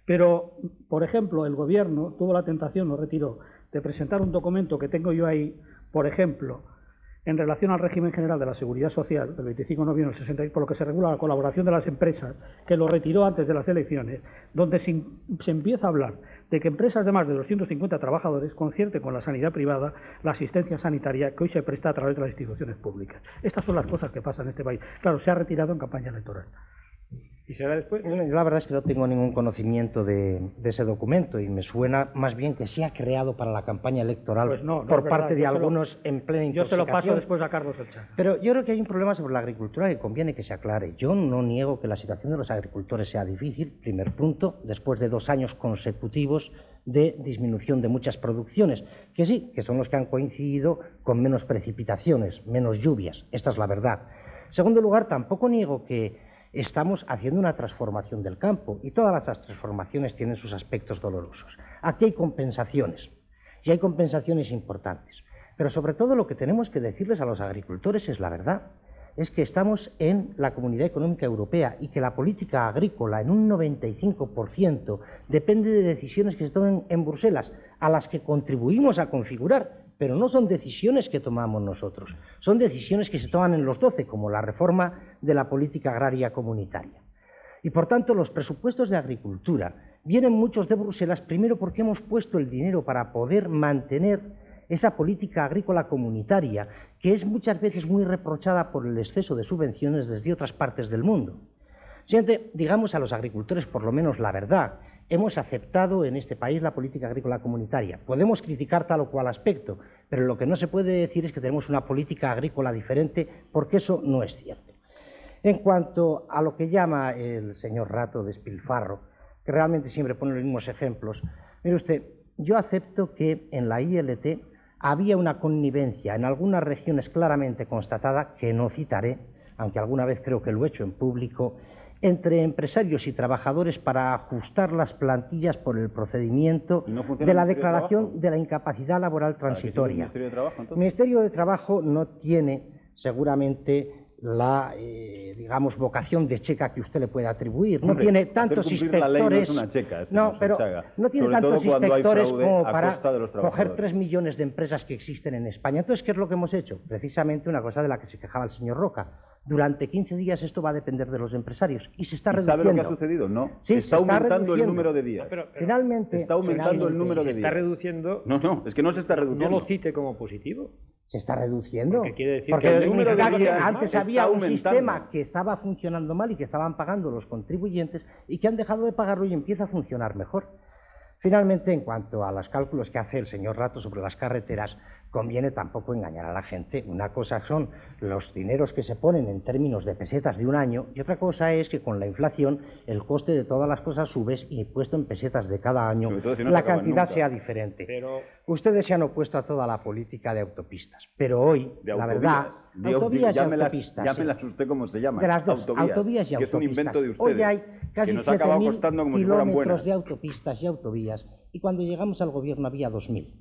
Pero, por ejemplo, el Gobierno tuvo la tentación, lo retiró, de presentar un documento que tengo yo ahí, por ejemplo, en relación al régimen general de la Seguridad Social, del 25 de noviembre del 60, por lo que se regula la colaboración de las empresas, que lo retiró antes de las elecciones, donde se empieza a hablar de que empresas de más de 250 trabajadores concierten con la sanidad privada la asistencia sanitaria que hoy se presta a través de las instituciones públicas. Estas son las cosas que pasan en este país. Claro, se ha retirado en campaña electoral. ¿Y será después? Yo la verdad es que no tengo ningún conocimiento de ese documento y me suena más bien que se ha creado para la campaña electoral pues no por parte de algunos en plena intoxicación. Yo se lo paso después a Carlos Solchaga. Pero yo creo que hay un problema sobre la agricultura que conviene que se aclare. Yo no niego que la situación de los agricultores sea difícil, primer punto, después de 2 años consecutivos de disminución de muchas producciones, que sí, que son los que han coincidido con menos precipitaciones, menos lluvias, esta es la verdad. En segundo lugar, tampoco niego que estamos haciendo una transformación del campo y todas las transformaciones tienen sus aspectos dolorosos. Aquí hay compensaciones y hay compensaciones importantes, pero sobre todo lo que tenemos que decirles a los agricultores es la verdad, es que estamos en la Comunidad Económica Europea y que la política agrícola en un 95% depende de decisiones que se tomen en Bruselas, a las que contribuimos a configurar, pero no son decisiones que tomamos nosotros, son decisiones que se toman en los 12, como la reforma de la política agraria comunitaria. Y por tanto los presupuestos de agricultura vienen muchos de Bruselas, primero porque hemos puesto el dinero para poder mantener esa política agrícola comunitaria, que es muchas veces muy reprochada por el exceso de subvenciones desde otras partes del mundo. Siguiente, digamos a los agricultores por lo menos la verdad. Hemos aceptado en este país la política agrícola comunitaria. Podemos criticar tal o cual aspecto, pero lo que no se puede decir es que tenemos una política agrícola diferente, porque eso no es cierto. En cuanto a lo que llama el señor Rato despilfarro, que realmente siempre pone los mismos ejemplos, mire usted, yo acepto que en la ILT había una connivencia en algunas regiones claramente constatada, que no citaré, aunque alguna vez creo que lo he hecho en público, entre empresarios y trabajadores para ajustar las plantillas por el procedimiento de la declaración de la incapacidad laboral transitoria. ¿El Ministerio de Trabajo, entonces? El Ministerio de Trabajo no tiene seguramente la, digamos, vocación de checa que usted le puede atribuir. No tiene tantos inspectores. No es una checa, pero no tiene tantos inspectores como para coger 3 millones de empresas que existen en España. Entonces, ¿qué es lo que hemos hecho? Precisamente una cosa de la que se quejaba el señor Roca. Durante 15 días esto va a depender de los empresarios y se está reduciendo. ¿Sabe lo que ha sucedido? No. Sí, está aumentando el número de días. Pero finalmente está aumentando el número de días. Se está reduciendo. No, es que no se está reduciendo. No lo cite como positivo. Se está reduciendo. Porque quiere decir porque que el número de días antes había un sistema que estaba funcionando mal y que estaban pagando los contribuyentes y que han dejado de pagarlo y empieza a funcionar mejor. Finalmente, en cuanto a los cálculos que hace el señor Rato sobre las carreteras, conviene tampoco engañar a la gente. Una cosa son los dineros que se ponen en términos de pesetas de un año y otra cosa es que con la inflación el coste de todas las cosas sube y puesto en pesetas de cada año la cantidad sea diferente. Pero ustedes se han opuesto a toda la política de autopistas, pero hoy, la verdad, autovías y autopistas. Llámelas usted como se llaman. De las dos, autovías y autopistas. Que es un invento de ustedes. Hoy hay casi 7.000 kilómetros de autopistas y autovías y cuando llegamos al gobierno había 2.000.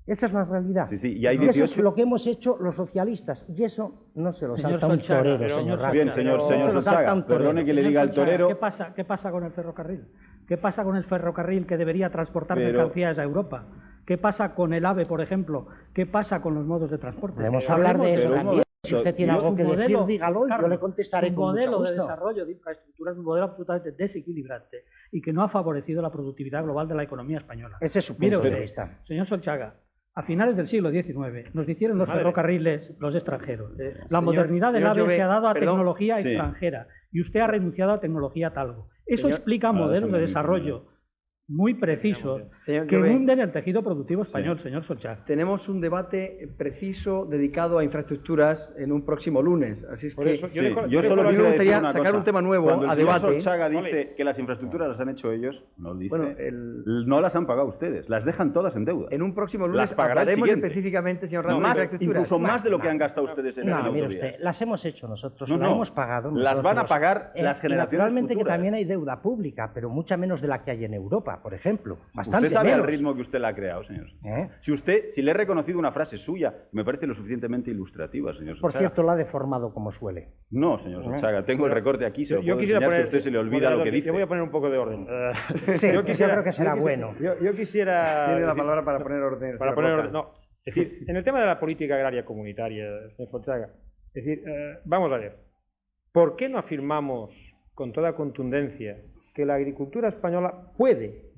Esa es la realidad. Sí, y hay 18... eso es lo que hemos hecho los socialistas. Y eso no se lo salta un torero, señor Rato. Bien, señor Solchaga, perdone que le diga al torero... ¿Qué pasa con el ferrocarril? ¿Qué pasa con el ferrocarril que debería transportar mercancías a Europa? ¿Qué pasa con el AVE, por ejemplo? ¿Qué pasa con los modos de transporte? Podemos hablar de eso también. Si usted tiene algo que decir, dígalo, yo le contestaré con mucho gusto. Un modelo de desarrollo de infraestructura es un modelo absolutamente desequilibrante y que no ha favorecido la productividad global de la economía española. Ese es su punto de vista. Señor Solchaga, a finales del siglo XIX nos hicieron los ferrocarriles los extranjeros. La modernidad del AVE se ha dado a tecnología extranjera y usted ha renunciado a tecnología talgo. Eso explica modelos de desarrollo muy precisos que hunden el tejido productivo español, señor Solchaga. Tenemos un debate preciso dedicado a infraestructuras en un próximo lunes, así es que yo solo me gustaría sacar un tema nuevo a debate. Cuando el señor Solchaga dice que las infraestructuras las han hecho ellos, no dice, no las han pagado ustedes, las dejan todas en deuda. En un próximo lunes hablaremos específicamente, señor Rato, de infraestructuras. Incluso más de lo que han gastado ustedes en mire usted, las hemos hecho nosotros, las hemos pagado nosotros. Las van a pagar las generaciones naturalmente futuras. Que también hay deuda pública, pero mucha menos de la que hay en Europa, por ejemplo. Bastante usted sabe menos. el ritmo que usted la ha creado, señor. Si le he reconocido una frase suya, me parece lo suficientemente ilustrativa, señor Solchaga. Por cierto, la ha deformado como suele. No, señor Solchaga, tengo el recorte aquí, se lo puedo quisiera enseñar poner, si a usted se le olvida lo que dice. Yo voy a poner un poco de orden. Sí, yo creo que será bueno. Yo quisiera... Tiene la palabra para poner orden. Para poner orden, no. Es decir, en el tema de la política agraria comunitaria, señor Solchaga, es decir, vamos a ver, ¿por qué no afirmamos con toda contundencia que la agricultura española puede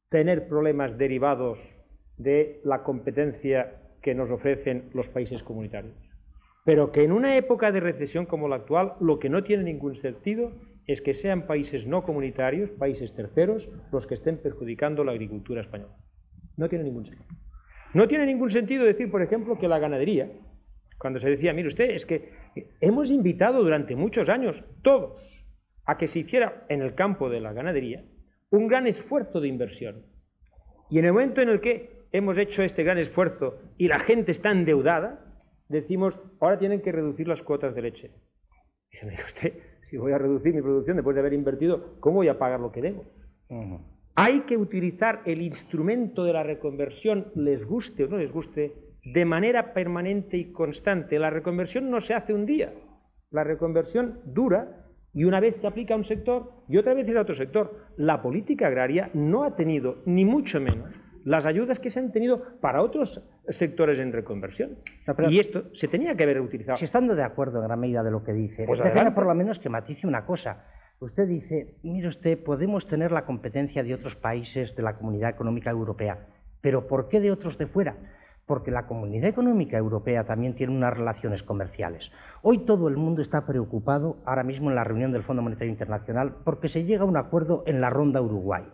tener problemas derivados de la competencia que nos ofrecen los países comunitarios? Pero que en una época de recesión como la actual, lo que no tiene ningún sentido es que sean países no comunitarios, países terceros, los que estén perjudicando la agricultura española. No tiene ningún sentido. No tiene ningún sentido decir, por ejemplo, que la ganadería, cuando se decía, mire usted, es que hemos invitado durante muchos años todos a que se hiciera en el campo de la ganadería un gran esfuerzo de inversión. Y en el momento en el que hemos hecho este gran esfuerzo y la gente está endeudada, decimos, ahora tienen que reducir las cuotas de leche. Y se me dice usted, si voy a reducir mi producción después de haber invertido, ¿cómo voy a pagar lo que debo? Hay que utilizar el instrumento de la reconversión, les guste o no les guste, de manera permanente y constante. La reconversión no se hace un día, la reconversión dura. Y una vez se aplica a un sector y otra vez a otro sector. La política agraria no ha tenido, ni mucho menos, las ayudas que se han tenido para otros sectores en reconversión. No, y esto se tenía que haber utilizado. Si estando de acuerdo en gran medida de lo que dice, pues déjeme por lo menos que matice una cosa. Usted dice, mire usted, podemos tener la competencia de otros países de la Comunidad Económica Europea, pero ¿por qué de otros de fuera? Porque la Comunidad Económica Europea también tiene unas relaciones comerciales. Hoy todo el mundo está preocupado, ahora mismo en la reunión del Fondo Monetario Internacional, porque se llega a un acuerdo en la ronda Uruguay.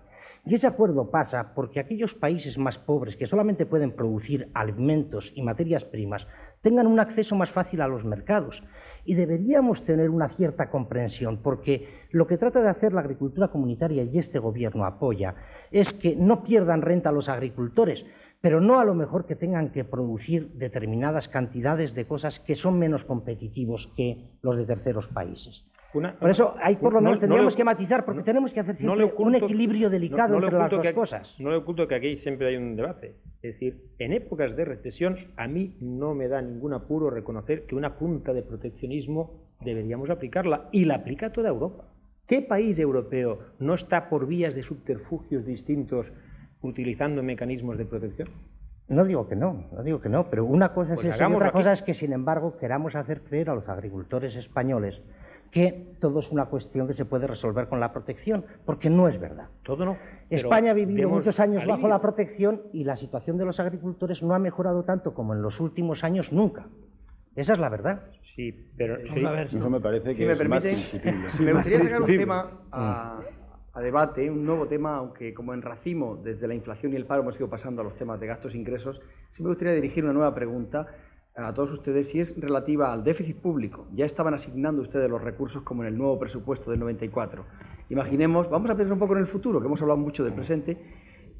Y ese acuerdo pasa porque aquellos países más pobres que solamente pueden producir alimentos y materias primas tengan un acceso más fácil a los mercados. Y deberíamos tener una cierta comprensión, porque lo que trata de hacer la agricultura comunitaria y este gobierno apoya es que no pierdan renta los agricultores, pero no a lo mejor que tengan que producir determinadas cantidades de cosas que son menos competitivos que los de terceros países. Por eso hay por lo menos tendríamos que matizar, porque tenemos que hacer siempre un equilibrio delicado entre las dos cosas. No le oculto que aquí siempre hay un debate. Es decir, en épocas de recesión a mí no me da ningún apuro reconocer que una punta de proteccionismo deberíamos aplicarla, y la aplica toda Europa. ¿Qué país europeo no está por vías de subterfugios distintos utilizando mecanismos de protección? No digo que no, pero una cosa es eso y otra cosa es que, sin embargo, queramos hacer creer a los agricultores españoles que todo es una cuestión que se puede resolver con la protección, porque no es verdad. Todo no. España ha vivido muchos años bajo la protección y la situación de los agricultores no ha mejorado tanto como en los últimos años nunca. Esa es la verdad. Sí, pero eso me parece que si me permite, me gustaría sacar un tema a debate, un nuevo tema, aunque como en racimo, desde la inflación y el paro hemos ido pasando a los temas de gastos e ingresos. Sí me gustaría dirigir una nueva pregunta a todos ustedes, si es relativa al déficit público. Ya estaban asignando ustedes los recursos como en el nuevo presupuesto del 94. Imaginemos, vamos a pensar un poco en el futuro, que hemos hablado mucho del presente,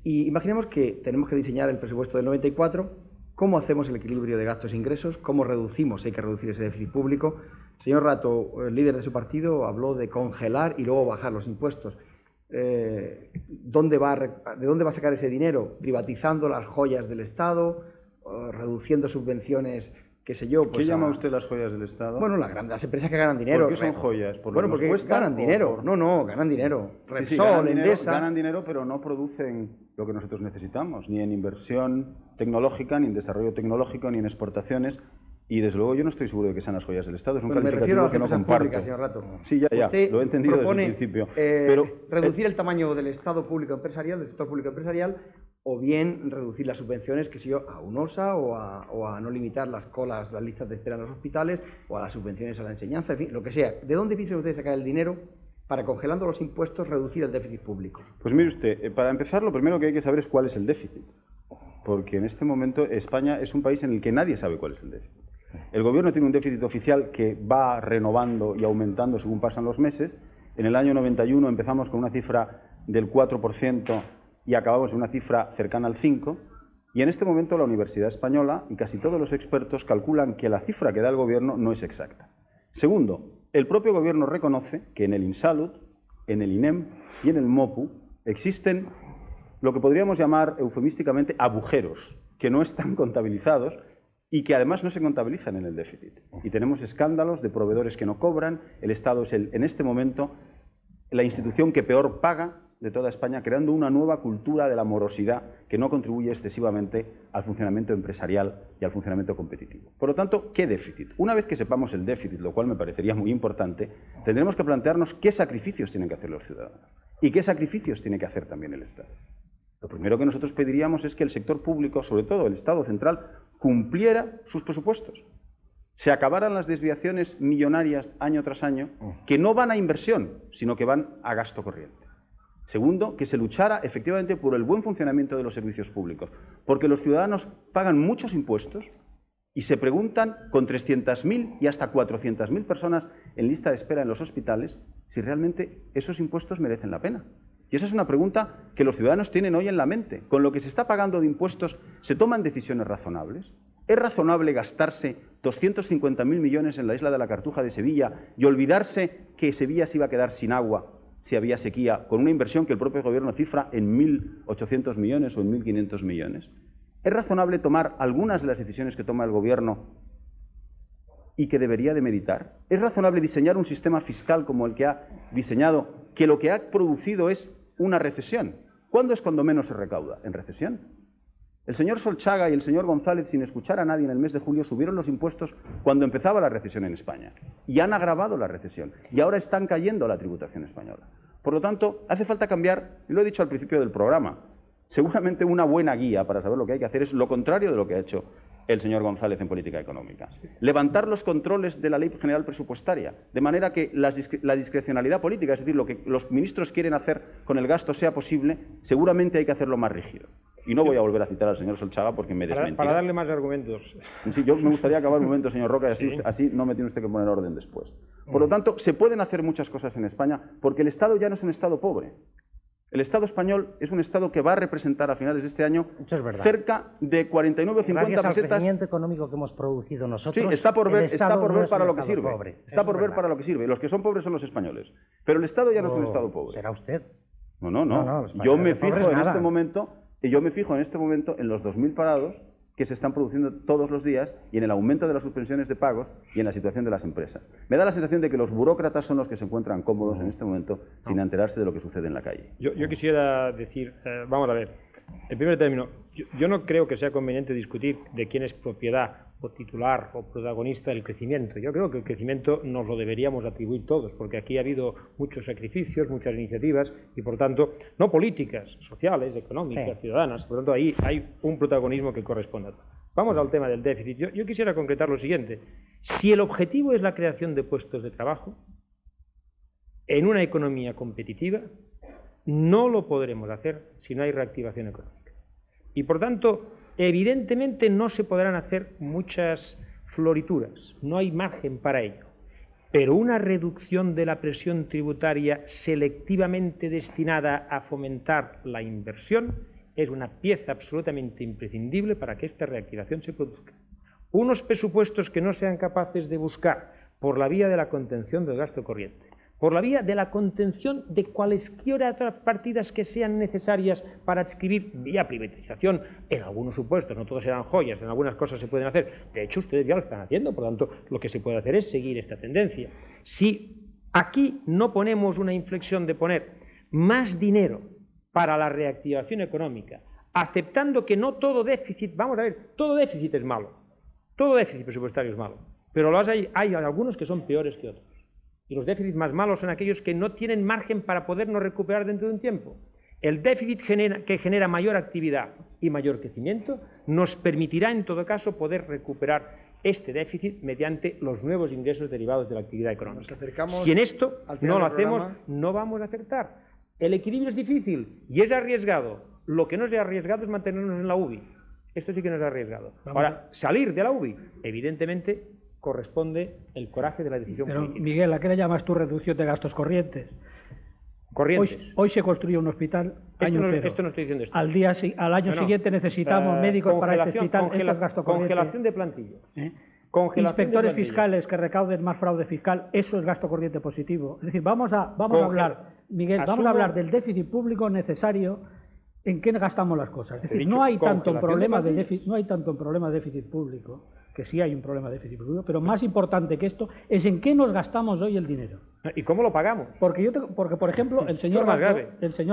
y imaginemos que tenemos que diseñar el presupuesto del 94, cómo hacemos el equilibrio de gastos e ingresos, cómo reducimos, si hay que reducir ese déficit público. El señor Rato, el líder de su partido, habló de congelar y luego bajar los impuestos. ¿De dónde va a sacar ese dinero? ¿Privatizando las joyas del Estado? ¿Reduciendo subvenciones, qué sé yo? Pues ¿qué llama usted las joyas del Estado? Bueno, las empresas que ganan dinero. ¿Por qué son joyas? Bueno, porque ganan dinero. No, ganan dinero. Repsol, Endesa... Ganan dinero, pero no producen lo que nosotros necesitamos, ni en inversión tecnológica, ni en desarrollo tecnológico, ni en exportaciones. Y desde luego yo no estoy seguro de que sean las joyas del Estado. Es un calificativo que no comparto. Públicas, señor Rato. Sí, ya, lo he entendido desde el principio. Pero reducir el tamaño del Estado público empresarial, del sector público empresarial, o bien reducir las subvenciones, que sé yo, a UNOSA o a no limitar las colas, las listas de espera en los hospitales, o a las subvenciones a la enseñanza, en fin, lo que sea. ¿De dónde piensan ustedes sacar el dinero para, congelando los impuestos, reducir el déficit público? Pues mire usted, para empezar, lo primero que hay que saber es cuál es el déficit. Porque en este momento España es un país en el que nadie sabe cuál es el déficit. El gobierno tiene un déficit oficial que va renovando y aumentando según pasan los meses. En el año 91 empezamos con una cifra del 4% y acabamos en una cifra cercana al 5%. Y en este momento la Universidad Española y casi todos los expertos calculan que la cifra que da el gobierno no es exacta. Segundo, el propio gobierno reconoce que en el INSALUD, en el INEM y en el MOPU existen lo que podríamos llamar eufemísticamente agujeros, que no están contabilizados y que además no se contabilizan en el déficit. Y tenemos escándalos de proveedores que no cobran. El Estado es, en este momento, la institución que peor paga de toda España, creando una nueva cultura de la morosidad que no contribuye excesivamente al funcionamiento empresarial y al funcionamiento competitivo. Por lo tanto, ¿qué déficit? Una vez que sepamos el déficit, lo cual me parecería muy importante, tendremos que plantearnos qué sacrificios tienen que hacer los ciudadanos y qué sacrificios tiene que hacer también el Estado. Lo primero que nosotros pediríamos es que el sector público, sobre todo el Estado central, cumpliera sus presupuestos. Se acabaran las desviaciones millonarias año tras año, que no van a inversión, sino que van a gasto corriente. Segundo, que se luchara efectivamente por el buen funcionamiento de los servicios públicos, porque los ciudadanos pagan muchos impuestos y se preguntan con 300.000 y hasta 400.000 personas en lista de espera en los hospitales si realmente esos impuestos merecen la pena. Y esa es una pregunta que los ciudadanos tienen hoy en la mente. Con lo que se está pagando de impuestos, ¿se toman decisiones razonables? ¿Es razonable gastarse 250.000 millones en la isla de la Cartuja de Sevilla y olvidarse que Sevilla se iba a quedar sin agua si había sequía, con una inversión que el propio gobierno cifra en 1.800 millones o en 1.500 millones? ¿Es razonable tomar algunas de las decisiones que toma el gobierno y que debería de meditar? ¿Es razonable diseñar un sistema fiscal como el que ha diseñado, que lo que ha producido es una recesión? ¿Cuándo es cuando menos se recauda? ¿En recesión? El señor Solchaga y el señor González, sin escuchar a nadie en el mes de julio, subieron los impuestos cuando empezaba la recesión en España y han agravado la recesión y ahora están cayendo la tributación española. Por lo tanto, hace falta cambiar, y lo he dicho al principio del programa, seguramente una buena guía para saber lo que hay que hacer es lo contrario de lo que ha hecho el señor González en política económica. Levantar los controles de la Ley General Presupuestaria, de manera que la discrecionalidad política, es decir, lo que los ministros quieren hacer con el gasto sea posible, seguramente hay que hacerlo más rígido. Y no voy a volver a citar al señor Solchaga porque me desmentirá. Para darle más argumentos. Sí, yo me gustaría acabar un momento, señor Roca, y así no me tiene usted que poner orden después. Por lo tanto, se pueden hacer muchas cosas en España porque el Estado ya no es un Estado pobre. El Estado español es un Estado que va a representar a finales de este año Eso es verdad. cerca de 49 o 50 Gracias al pesetas. crecimiento económico que hemos producido nosotros, Sí, está por ver, para lo que sirve. sirve. Está por ver para lo que sirve. Los que son pobres son los españoles. Pero el Estado ya no es un Estado pobre. ¿Será usted? No. No, Yo me pobres fijo en nada. este momento, en los 2.000 parados que se están produciendo todos los días y en el aumento de las suspensiones de pagos y en la situación de las empresas. Me da la sensación de que los burócratas son los que se encuentran cómodos en este momento sin enterarse de lo que sucede en la calle. Yo quisiera decir, vamos a ver, en primer término, yo no creo que sea conveniente discutir de quién es propiedad o titular o protagonista del crecimiento. Yo creo que el crecimiento nos lo deberíamos atribuir todos, porque aquí ha habido muchos sacrificios, muchas iniciativas y, por tanto, no políticas, sociales, económicas, ciudadanas. Por tanto, ahí hay un protagonismo que corresponde a todos. Vamos al tema del déficit. Yo quisiera concretar lo siguiente. Si el objetivo es la creación de puestos de trabajo en una economía competitiva, no lo podremos hacer si no hay reactivación económica. Y, por tanto, evidentemente no se podrán hacer muchas florituras, no hay margen para ello, pero una reducción de la presión tributaria selectivamente destinada a fomentar la inversión es una pieza absolutamente imprescindible para que esta reactivación se produzca. Unos presupuestos que no sean capaces de buscar por la vía de la contención del gasto corriente, por la vía de la contención de cualesquiera otras partidas que sean necesarias para adscribir vía privatización, en algunos supuestos, no todos serán joyas, en algunas cosas se pueden hacer, de hecho ustedes ya lo están haciendo, por lo tanto lo que se puede hacer es seguir esta tendencia. Si aquí no ponemos una inflexión de poner más dinero para la reactivación económica, aceptando que no todo déficit, vamos a ver, todo déficit es malo, todo déficit presupuestario es malo, pero hay algunos que son peores que otros. Y los déficits más malos son aquellos que no tienen margen para podernos recuperar dentro de un tiempo. El déficit que genera mayor actividad y mayor crecimiento nos permitirá, en todo caso, poder recuperar este déficit mediante los nuevos ingresos derivados de la actividad económica. Si en esto no lo hacemos, no vamos a acertar. El equilibrio es difícil y es arriesgado. Lo que no es arriesgado es mantenernos en la UBI. Esto sí que no es arriesgado. Ahora, salir de la UBI, evidentemente, corresponde el coraje de la decisión política. Pero, Miguel, ¿a qué le llamas tú reducción de gastos corrientes? Hoy se construye un hospital, año cero. Esto no estoy diciendo esto. Al año siguiente necesitamos médicos para este hospital, esto es gasto corriente. Congelación de plantilla. Inspectores fiscales que recauden más fraude fiscal, eso es gasto corriente positivo. Es decir, vamos a hablar, Miguel, vamos a hablar del déficit público necesario en qué gastamos las cosas. Es decir, no hay tanto un problema de déficit público, que sí hay un problema de déficit público, pero más importante que esto es en qué nos gastamos hoy el dinero. ¿Y cómo lo pagamos? Porque por ejemplo, el señor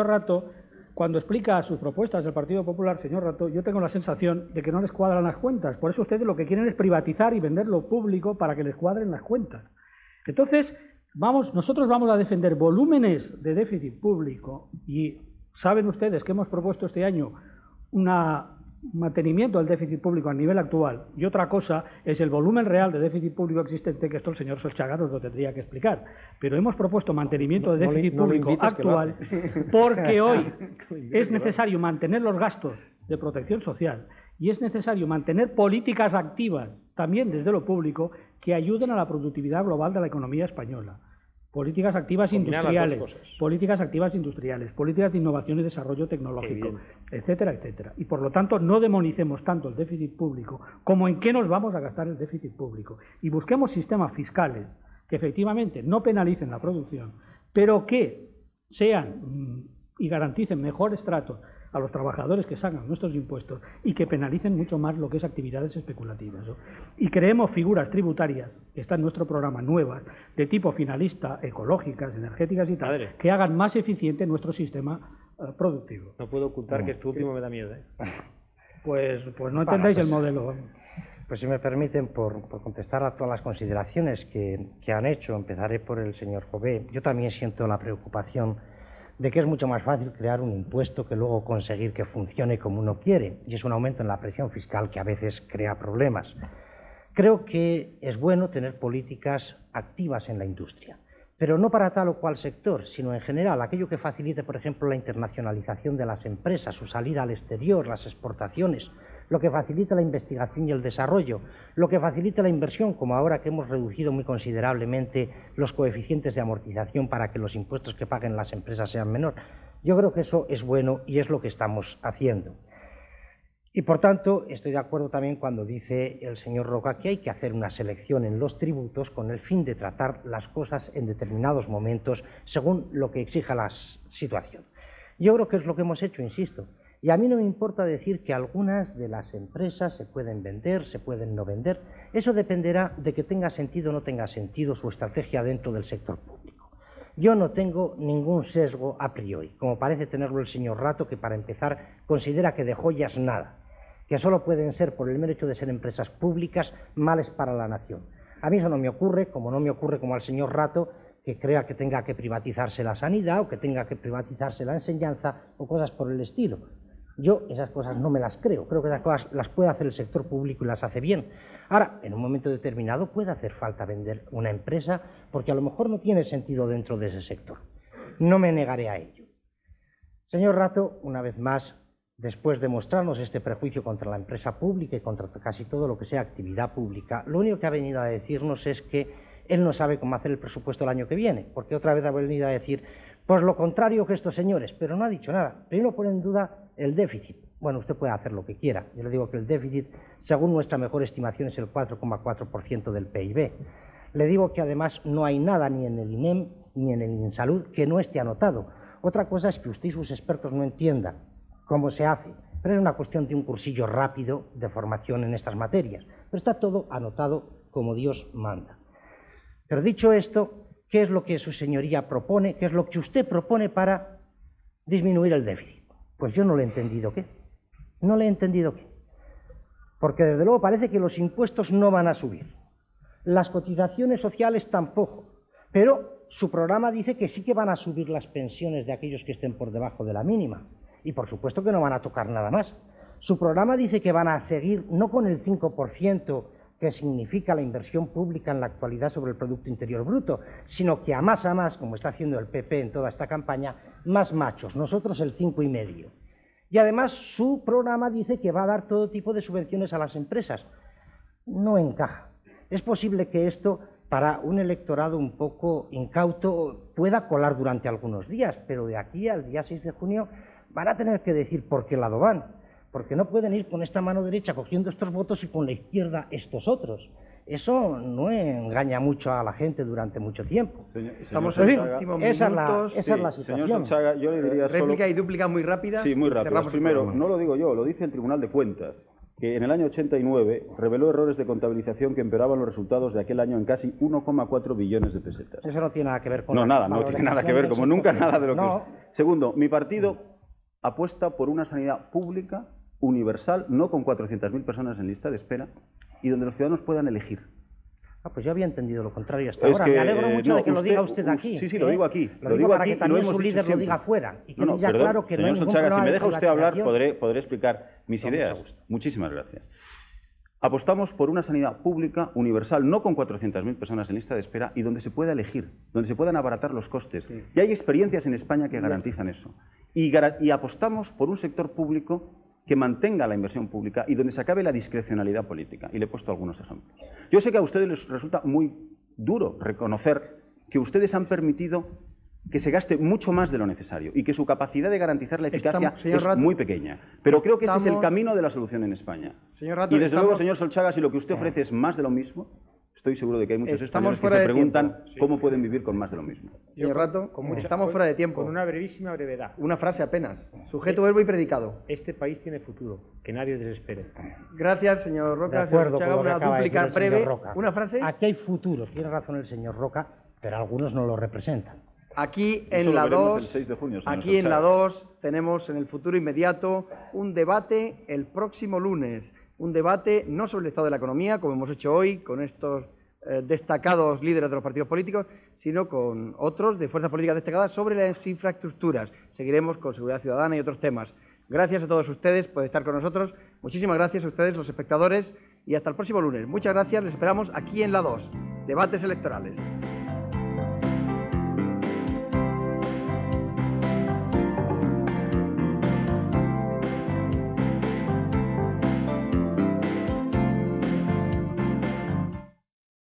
Rato, cuando explica sus propuestas del Partido Popular, señor Rato, yo tengo la sensación de que no les cuadran las cuentas. Por eso ustedes lo que quieren es privatizar y vender lo público para que les cuadren las cuentas. Entonces, nosotros vamos a defender volúmenes de déficit público y saben ustedes que hemos propuesto este año un mantenimiento del déficit público a nivel actual, y otra cosa es el volumen real de déficit público existente, que esto el señor Solchaga nos lo tendría que explicar. Pero hemos propuesto mantenimiento de déficit público actual porque hoy es necesario mantener los gastos de protección social y es necesario mantener políticas activas, también desde lo público, que ayuden a la productividad global de la economía española. Políticas activas industriales, políticas de innovación y desarrollo tecnológico, etcétera, etcétera. Y por lo tanto no demonicemos tanto el déficit público como en qué nos vamos a gastar el déficit público. Y busquemos sistemas fiscales que efectivamente no penalicen la producción, pero que sean y garanticen mejores tratos a los trabajadores que sacan nuestros impuestos y que penalicen mucho más lo que es actividades especulativas, ¿no? Y creemos figuras tributarias, que está en nuestro programa, nuevas, de tipo finalista, ecológicas, energéticas y tal, que hagan más eficiente nuestro sistema productivo. No puedo ocultar que esto último me da miedo, ¿eh? Pues no entendéis el modelo. Pues si me permiten, por contestar a todas las consideraciones que han hecho, empezaré por el señor Jové. Yo también siento la preocupación de que es mucho más fácil crear un impuesto que luego conseguir que funcione como uno quiere, y es un aumento en la presión fiscal que a veces crea problemas. Creo que es bueno tener políticas activas en la industria, pero no para tal o cual sector, sino en general, aquello que facilite, por ejemplo, la internacionalización de las empresas, su salida al exterior, las exportaciones, lo que facilite la investigación y el desarrollo, lo que facilite la inversión, como ahora que hemos reducido muy considerablemente los coeficientes de amortización para que los impuestos que paguen las empresas sean menores. Yo creo que eso es bueno y es lo que estamos haciendo. Y por tanto, estoy de acuerdo también cuando dice el señor Roca que hay que hacer una selección en los tributos con el fin de tratar las cosas en determinados momentos según lo que exija la situación. Yo creo que es lo que hemos hecho, insisto. Y a mí no me importa decir que algunas de las empresas se pueden vender, se pueden no vender. Eso dependerá de que tenga sentido o no tenga sentido su estrategia dentro del sector público. Yo no tengo ningún sesgo a priori, como parece tenerlo el señor Rato, que para empezar considera que de joyas nada, que solo pueden ser, por el mero hecho de ser empresas públicas, males para la nación. A mí eso no me ocurre, como no me ocurre como al señor Rato, que crea que tenga que privatizarse la sanidad o que tenga que privatizarse la enseñanza o cosas por el estilo. Yo esas cosas no me las creo que esas cosas las puede hacer el sector público y las hace bien. Ahora, en un momento determinado puede hacer falta vender una empresa porque a lo mejor no tiene sentido dentro de ese sector. No me negaré a ello. Señor Rato, una vez más, después de mostrarnos este prejuicio contra la empresa pública y contra casi todo lo que sea actividad pública, lo único que ha venido a decirnos es que él no sabe cómo hacer el presupuesto el año que viene, porque otra vez ha venido a decir, pues lo contrario que estos señores, pero no ha dicho nada. Primero pone en duda el déficit. Bueno, usted puede hacer lo que quiera. Yo le digo que el déficit, según nuestra mejor estimación, es el 4,4% del PIB. Le digo que además no hay nada ni en el INEM ni en el INSalud que no esté anotado. Otra cosa es que usted y sus expertos no entiendan cómo se hace, pero es una cuestión de un cursillo rápido de formación en estas materias. Pero está todo anotado como Dios manda. Pero dicho esto, ¿qué es lo que su señoría propone? ¿Qué es lo que usted propone para disminuir el déficit? Pues yo no le he entendido qué. No le he entendido qué. Porque desde luego parece que los impuestos no van a subir. Las cotizaciones sociales tampoco. Pero su programa dice que sí que van a subir las pensiones de aquellos que estén por debajo de la mínima. Y por supuesto que no van a tocar nada más. Su programa dice que van a seguir no con el 5% que significa la inversión pública en la actualidad sobre el Producto Interior Bruto, sino que a más, como está haciendo el PP en toda esta campaña, más machos, nosotros el 5,5%. Y además su programa dice que va a dar todo tipo de subvenciones a las empresas. No encaja. Es posible que esto, para un electorado un poco incauto, pueda colar durante algunos días, pero de aquí al día 6 de junio van a tener que decir por qué lado van. Porque no pueden ir con esta mano derecha cogiendo estos votos y con la izquierda estos otros. Eso no engaña mucho a la gente durante mucho tiempo. Estamos en los últimos minutos. Esa es la situación. Señor Solchaga, yo le diría réplica y dúplica muy rápida. Sí, muy rápido. Primero, no lo digo yo, lo dice el Tribunal de Cuentas, que en el año 89 reveló errores de contabilización que empeoraban los resultados de aquel año en casi 1,4 billones de pesetas. Eso no tiene nada que ver con... No, nada, no tiene nada que ver, como nunca nada de lo que es. Segundo, mi partido apuesta por una sanidad pública universal, no con 400.000 personas en lista de espera, y donde los ciudadanos puedan elegir. Pues yo había entendido lo contrario hasta ahora. Me alegro mucho de que lo diga usted aquí. Sí, lo digo aquí. Lo digo para que también su líder lo diga afuera. Y que diga claro que no hay ningún Solchaga, problema si me deja de usted hablar, privatización. podré explicar mis ideas. Muchísimas gracias. Apostamos por una sanidad pública universal, no con 400.000 personas en lista de espera, y donde se pueda elegir, donde se puedan abaratar los costes. Sí. Y hay experiencias en España que garantizan eso. Y apostamos por un sector público que mantenga la inversión pública y donde se acabe la discrecionalidad política. Y le he puesto algunos ejemplos. Yo sé que a ustedes les resulta muy duro reconocer que ustedes han permitido que se gaste mucho más de lo necesario y que su capacidad de garantizar la eficacia es muy pequeña. Pero creo que ese es el camino de la solución en España. Y desde luego, señor Solchaga, si lo que usted ofrece es más de lo mismo, estoy seguro de que hay muchos españoles que se preguntan cómo pueden vivir con más de lo mismo. Señor Rato, estamos fuera de tiempo. Con una brevísima brevedad. Una frase apenas. Sujeto, verbo y predicado. Este país tiene futuro. Que nadie desespere. Gracias, señor Roca. De acuerdo con una dúplica breve. ¿Una frase? Aquí hay futuro. Tiene razón el señor Roca, pero algunos no lo representan. Aquí en la 2 tenemos en el futuro inmediato un debate el próximo lunes. Un debate no sobre el estado de la economía, como hemos hecho hoy, con estos destacados líderes de los partidos políticos, sino con otros de fuerzas políticas destacadas sobre las infraestructuras. Seguiremos con seguridad ciudadana y otros temas. Gracias a todos ustedes por estar con nosotros. Muchísimas gracias a ustedes, los espectadores, y hasta el próximo lunes. Muchas gracias, les esperamos aquí en la 2. Debates electorales.